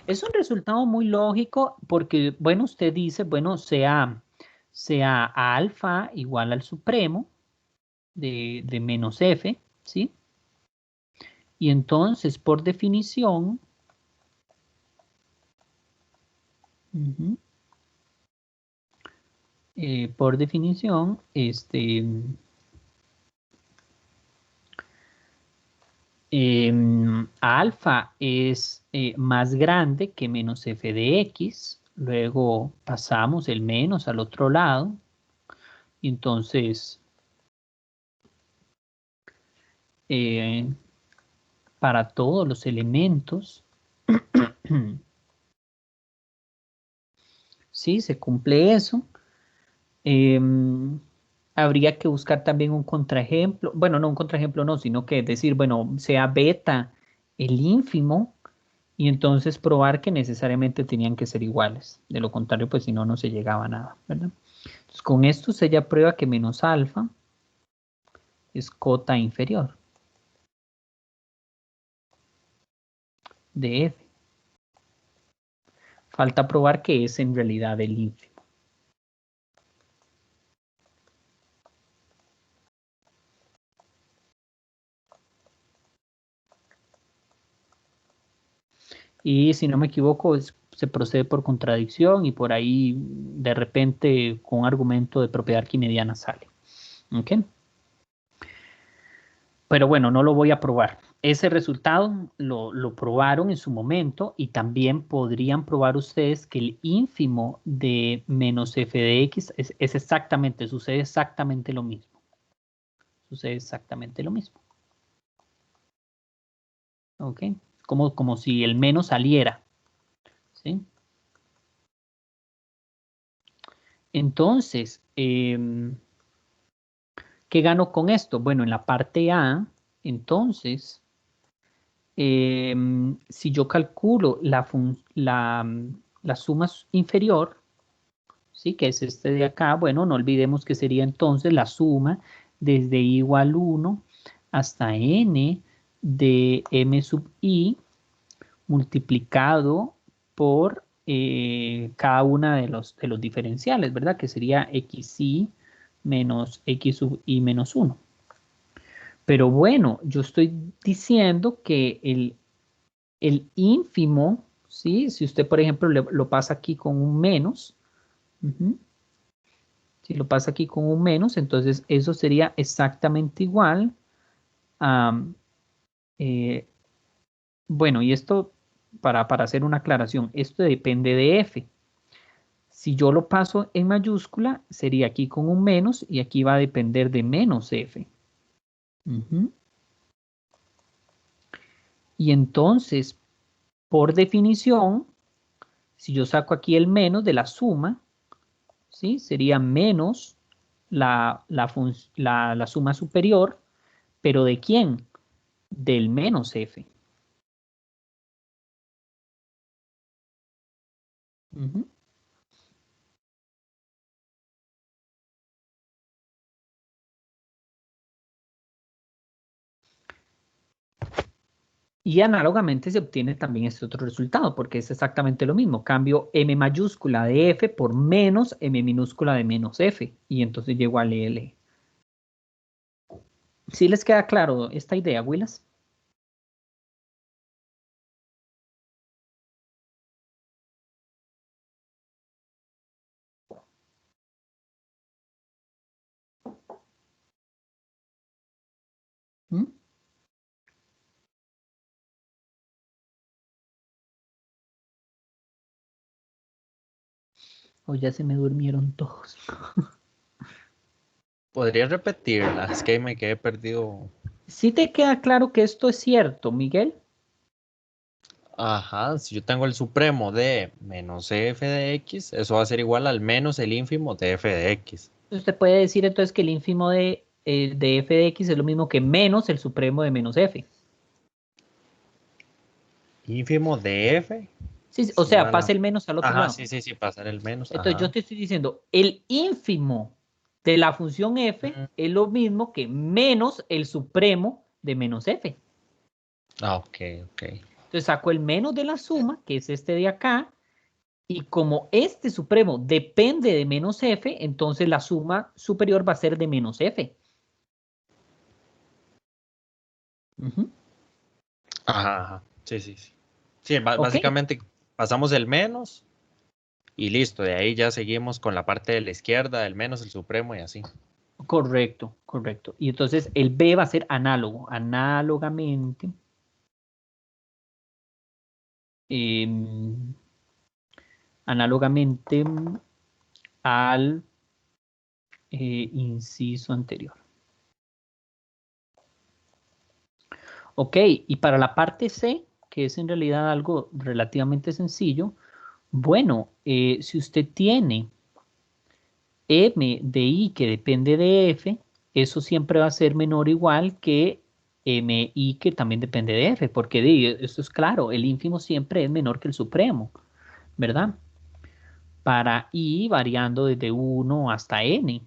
Es un resultado muy lógico porque, bueno, usted dice, bueno, sea alfa igual al supremo de menos f, ¿sí? Y entonces, por definición, alfa es más grande que menos f de x, luego pasamos el menos al otro lado, y entonces para todos los elementos, sí, se cumple eso. Habría que buscar también un contraejemplo, bueno, no un contraejemplo, no, sino que decir, bueno, sea beta el ínfimo y entonces probar que necesariamente tenían que ser iguales. De lo contrario, pues si no, no se llegaba a nada, ¿verdad? Entonces, con esto se ya prueba que menos alfa es cota inferior de f. Falta probar que es en realidad el ínfimo. y si no me equivoco se procede por contradicción y por ahí de repente con un argumento de propiedad arquimediana sale. ¿Ok? Pero bueno, no lo voy a probar. Ese resultado lo probaron en su momento y también podrían probar ustedes que el ínfimo de menos f de x es exactamente, sucede exactamente lo mismo. Sucede exactamente lo mismo. ¿Ok? Como si el menos saliera. ¿Sí? Entonces, ¿qué gano con esto? Bueno, en la parte A, entonces, si yo calculo la suma inferior, ¿sí? Que es este de acá, bueno, no olvidemos que sería entonces la suma desde i igual 1 hasta n de m sub i multiplicado por cada una de los diferenciales, ¿verdad? Que sería xi menos x sub i menos 1. Pero bueno, yo estoy diciendo que el ínfimo, ¿sí? Si usted, por ejemplo, lo pasa aquí con un menos, si lo pasa aquí con un menos, entonces eso sería exactamente igual a, bueno, y esto, para hacer una aclaración, esto depende de f. Si yo lo paso en mayúscula, sería aquí con un menos y aquí va a depender de menos f. Y entonces, por definición, si yo saco aquí el menos de la suma, ¿sí? Sería menos la suma superior, pero ¿de quién? Del menos f. Y análogamente se obtiene también este otro resultado, porque es exactamente lo mismo. Cambio m mayúscula de f por menos m minúscula de menos f. Y entonces llego a L. ¿Sí les queda claro esta idea, Willas? ¿Mm? O ya se me durmieron todos. ¿Podría repetirla? Es que me quedé perdido. ¿Sí te queda claro que esto es cierto, Miguel? Ajá, si yo tengo el supremo de menos f de x, eso va a ser igual al menos el ínfimo de f de x. Usted puede decir entonces que el ínfimo de f de x es lo mismo que menos el supremo de menos f. Ínfimo de f. Sí, Es o sea, igual pasa a... el menos al otro Ajá, lado. sí, pasar el menos. Entonces yo Ajá. te estoy diciendo, el ínfimo de la función f es lo mismo que menos el supremo de menos f. Ah, ok. Entonces saco el menos de la suma, que es este de acá, y como este supremo depende de menos f, entonces la suma superior va a ser de menos f. Ajá. Sí. Sí, ¿Ok? básicamente pasamos el menos y listo. De ahí ya seguimos con la parte de la izquierda, el menos, el supremo y así. Correcto. Y entonces el b va a ser análogo. Análogamente. Análogamente al inciso anterior. Ok, y para la parte C, que es en realidad algo relativamente sencillo, bueno, si usted tiene m de i que depende de f, eso siempre va a ser menor o igual que mi que también depende de f, porque esto es claro, el ínfimo siempre es menor que el supremo, ¿verdad? Para i variando desde 1 hasta n.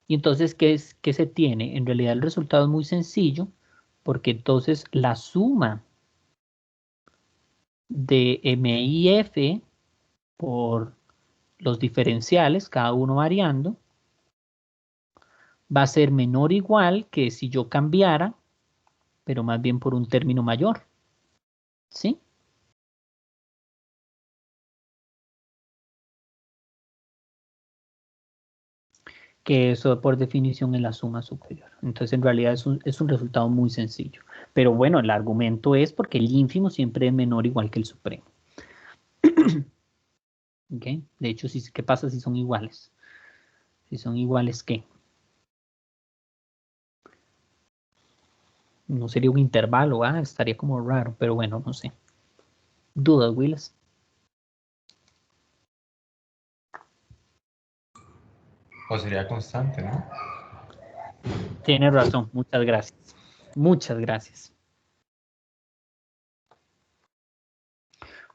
Y entonces, ¿qué se tiene? En realidad el resultado es muy sencillo, porque entonces la suma de m y f por los diferenciales, cada uno variando, va a ser menor o igual que si yo cambiara, pero más bien por un término mayor. que eso por definición es la suma superior. Entonces, en realidad es un resultado muy sencillo. Pero bueno, el argumento es porque el ínfimo siempre es menor igual que el supremo. ¿Okay? De hecho, ¿qué pasa si son iguales? Si son iguales, ¿qué? No sería un intervalo, estaría como raro, pero bueno, no sé. ¿Dudas, Willis? O sería constante, ¿no? Tienes razón, muchas gracias. Muchas gracias.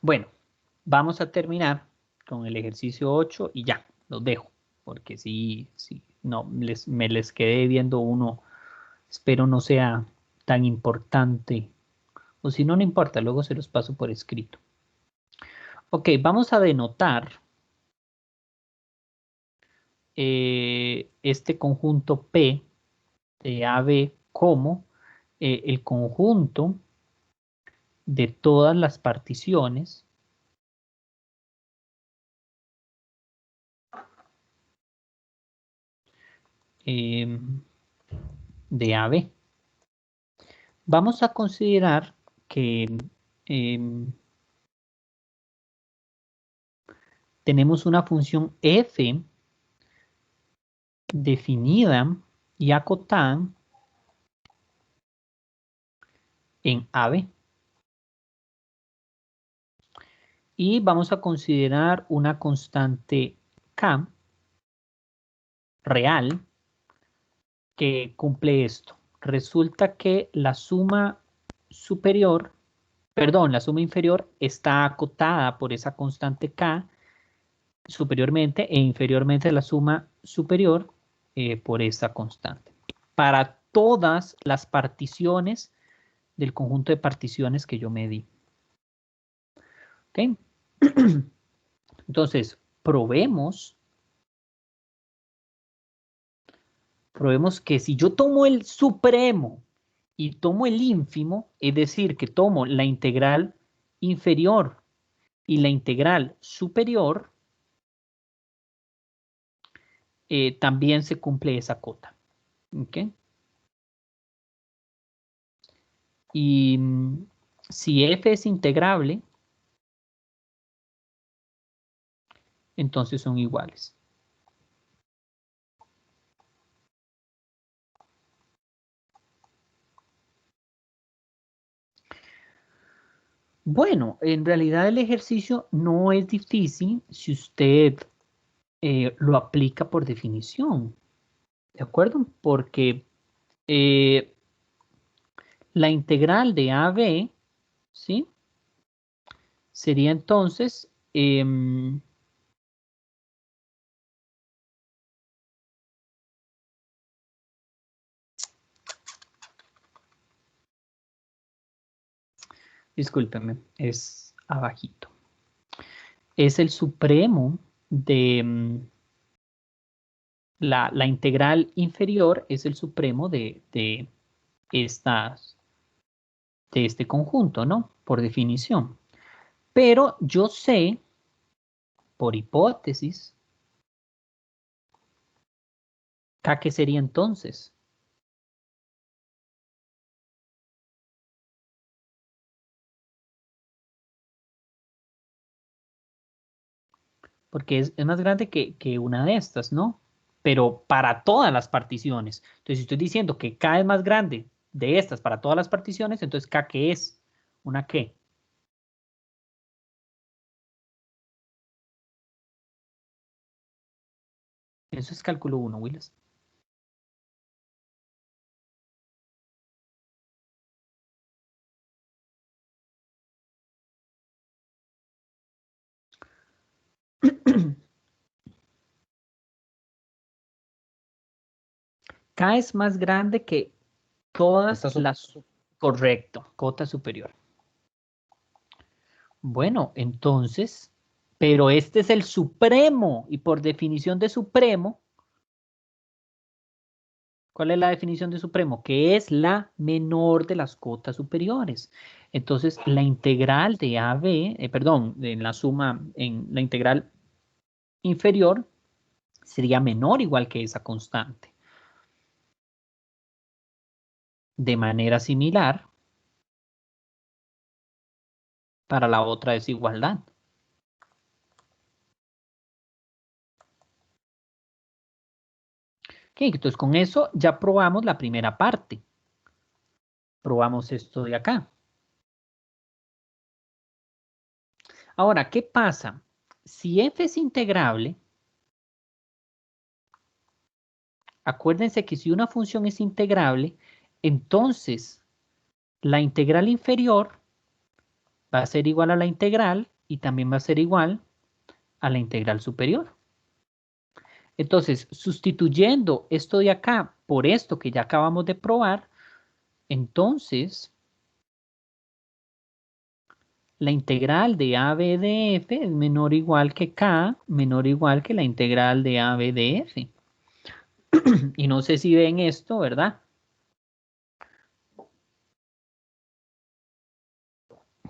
Bueno, vamos a terminar con el ejercicio 8 y ya, los dejo, porque sí, no, me les quedé viendo uno, espero no sea tan importante, o si no, no importa, luego se los paso por escrito. Ok, vamos a denotar este conjunto P de AB como el conjunto de todas las particiones de AB. Vamos a considerar que tenemos una función f definida y acotada en AB. Y vamos a considerar una constante K real que cumple esto. Resulta que la suma superior, perdón, la suma inferior está acotada por esa constante K superiormente e inferiormente la suma superior por esa constante. Para todas las particiones del conjunto de particiones que yo me di. ¿Ok? Entonces, probemos que si yo tomo el supremo y tomo el ínfimo, es decir, que tomo la integral inferior y la integral superior, también se cumple esa cota. ¿Ok? Y si f es integrable, entonces son iguales. Bueno, en realidad el ejercicio no es difícil si usted lo aplica por definición, ¿de acuerdo? Porque la integral de AB, ¿sí? Sería entonces discúlpenme, es abajito. Es el supremo de la integral inferior, es el supremo de este conjunto, ¿no? Por definición. Pero yo sé, por hipótesis, K, ¿qué sería entonces? Porque es más grande que una de estas, ¿no? Pero para todas las particiones. Entonces, si estoy diciendo que K es más grande de estas para todas las particiones, entonces K, ¿qué es? ¿Una qué? Eso es cálculo 1, Willis. K es más grande que todas las... Correcto, cota superior. Bueno, entonces, pero este es el supremo y por definición de supremo, ¿cuál es la definición de supremo? Que es la menor de las cotas superiores. Entonces, la integral de AB, perdón, en la suma, en la integral inferior, sería menor o igual que esa constante. De manera similar, para la otra desigualdad. Ok, entonces con eso ya probamos la primera parte. Probamos esto de acá. Ahora, ¿qué pasa? Si f es integrable, acuérdense que si una función es integrable, entonces la integral inferior va a ser igual a la integral y también va a ser igual a la integral superior. Entonces, sustituyendo esto de acá por esto que ya acabamos de probar, entonces la integral de AB de f es menor o igual que k, menor o igual que la integral de AB de f. Y no sé si ven esto, ¿verdad?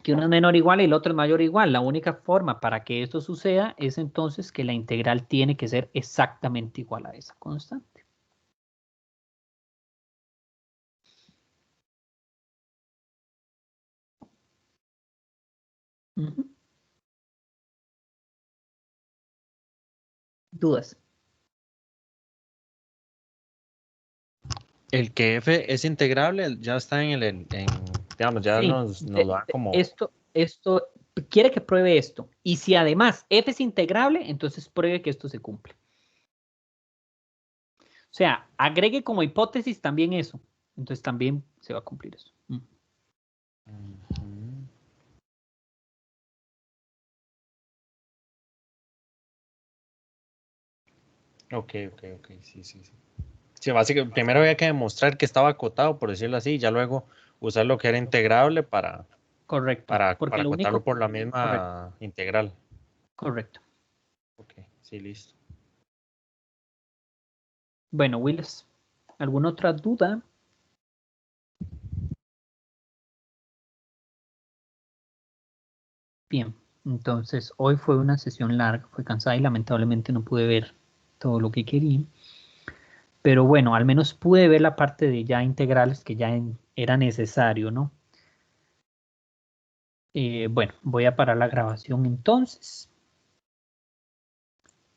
Que uno es menor o igual y el otro es mayor o igual. La única forma para que esto suceda es entonces que la integral tiene que ser exactamente igual a esa constante. ¿Dudas? El que f es integrable ya está digamos, ya Sí, nos lo da como... esto quiere que pruebe esto. Y si además f es integrable, entonces pruebe que esto se cumple. O sea, agregue como hipótesis también eso. Entonces también se va a cumplir eso. Ok, sí. Sí, básicamente, primero había que demostrar que estaba acotado, por decirlo así, y ya luego usar lo que era integrable Correcto. para Porque lo acotarlo único... por la misma integral. Correcto. Ok, sí, listo. Bueno, Willis, ¿alguna otra duda? Bien, entonces hoy fue una sesión larga, fue cansada y lamentablemente no pude ver todo lo que quería. Pero bueno, al menos pude ver la parte de ya integrales que ya era necesario, ¿no? Bueno, voy a parar la grabación entonces.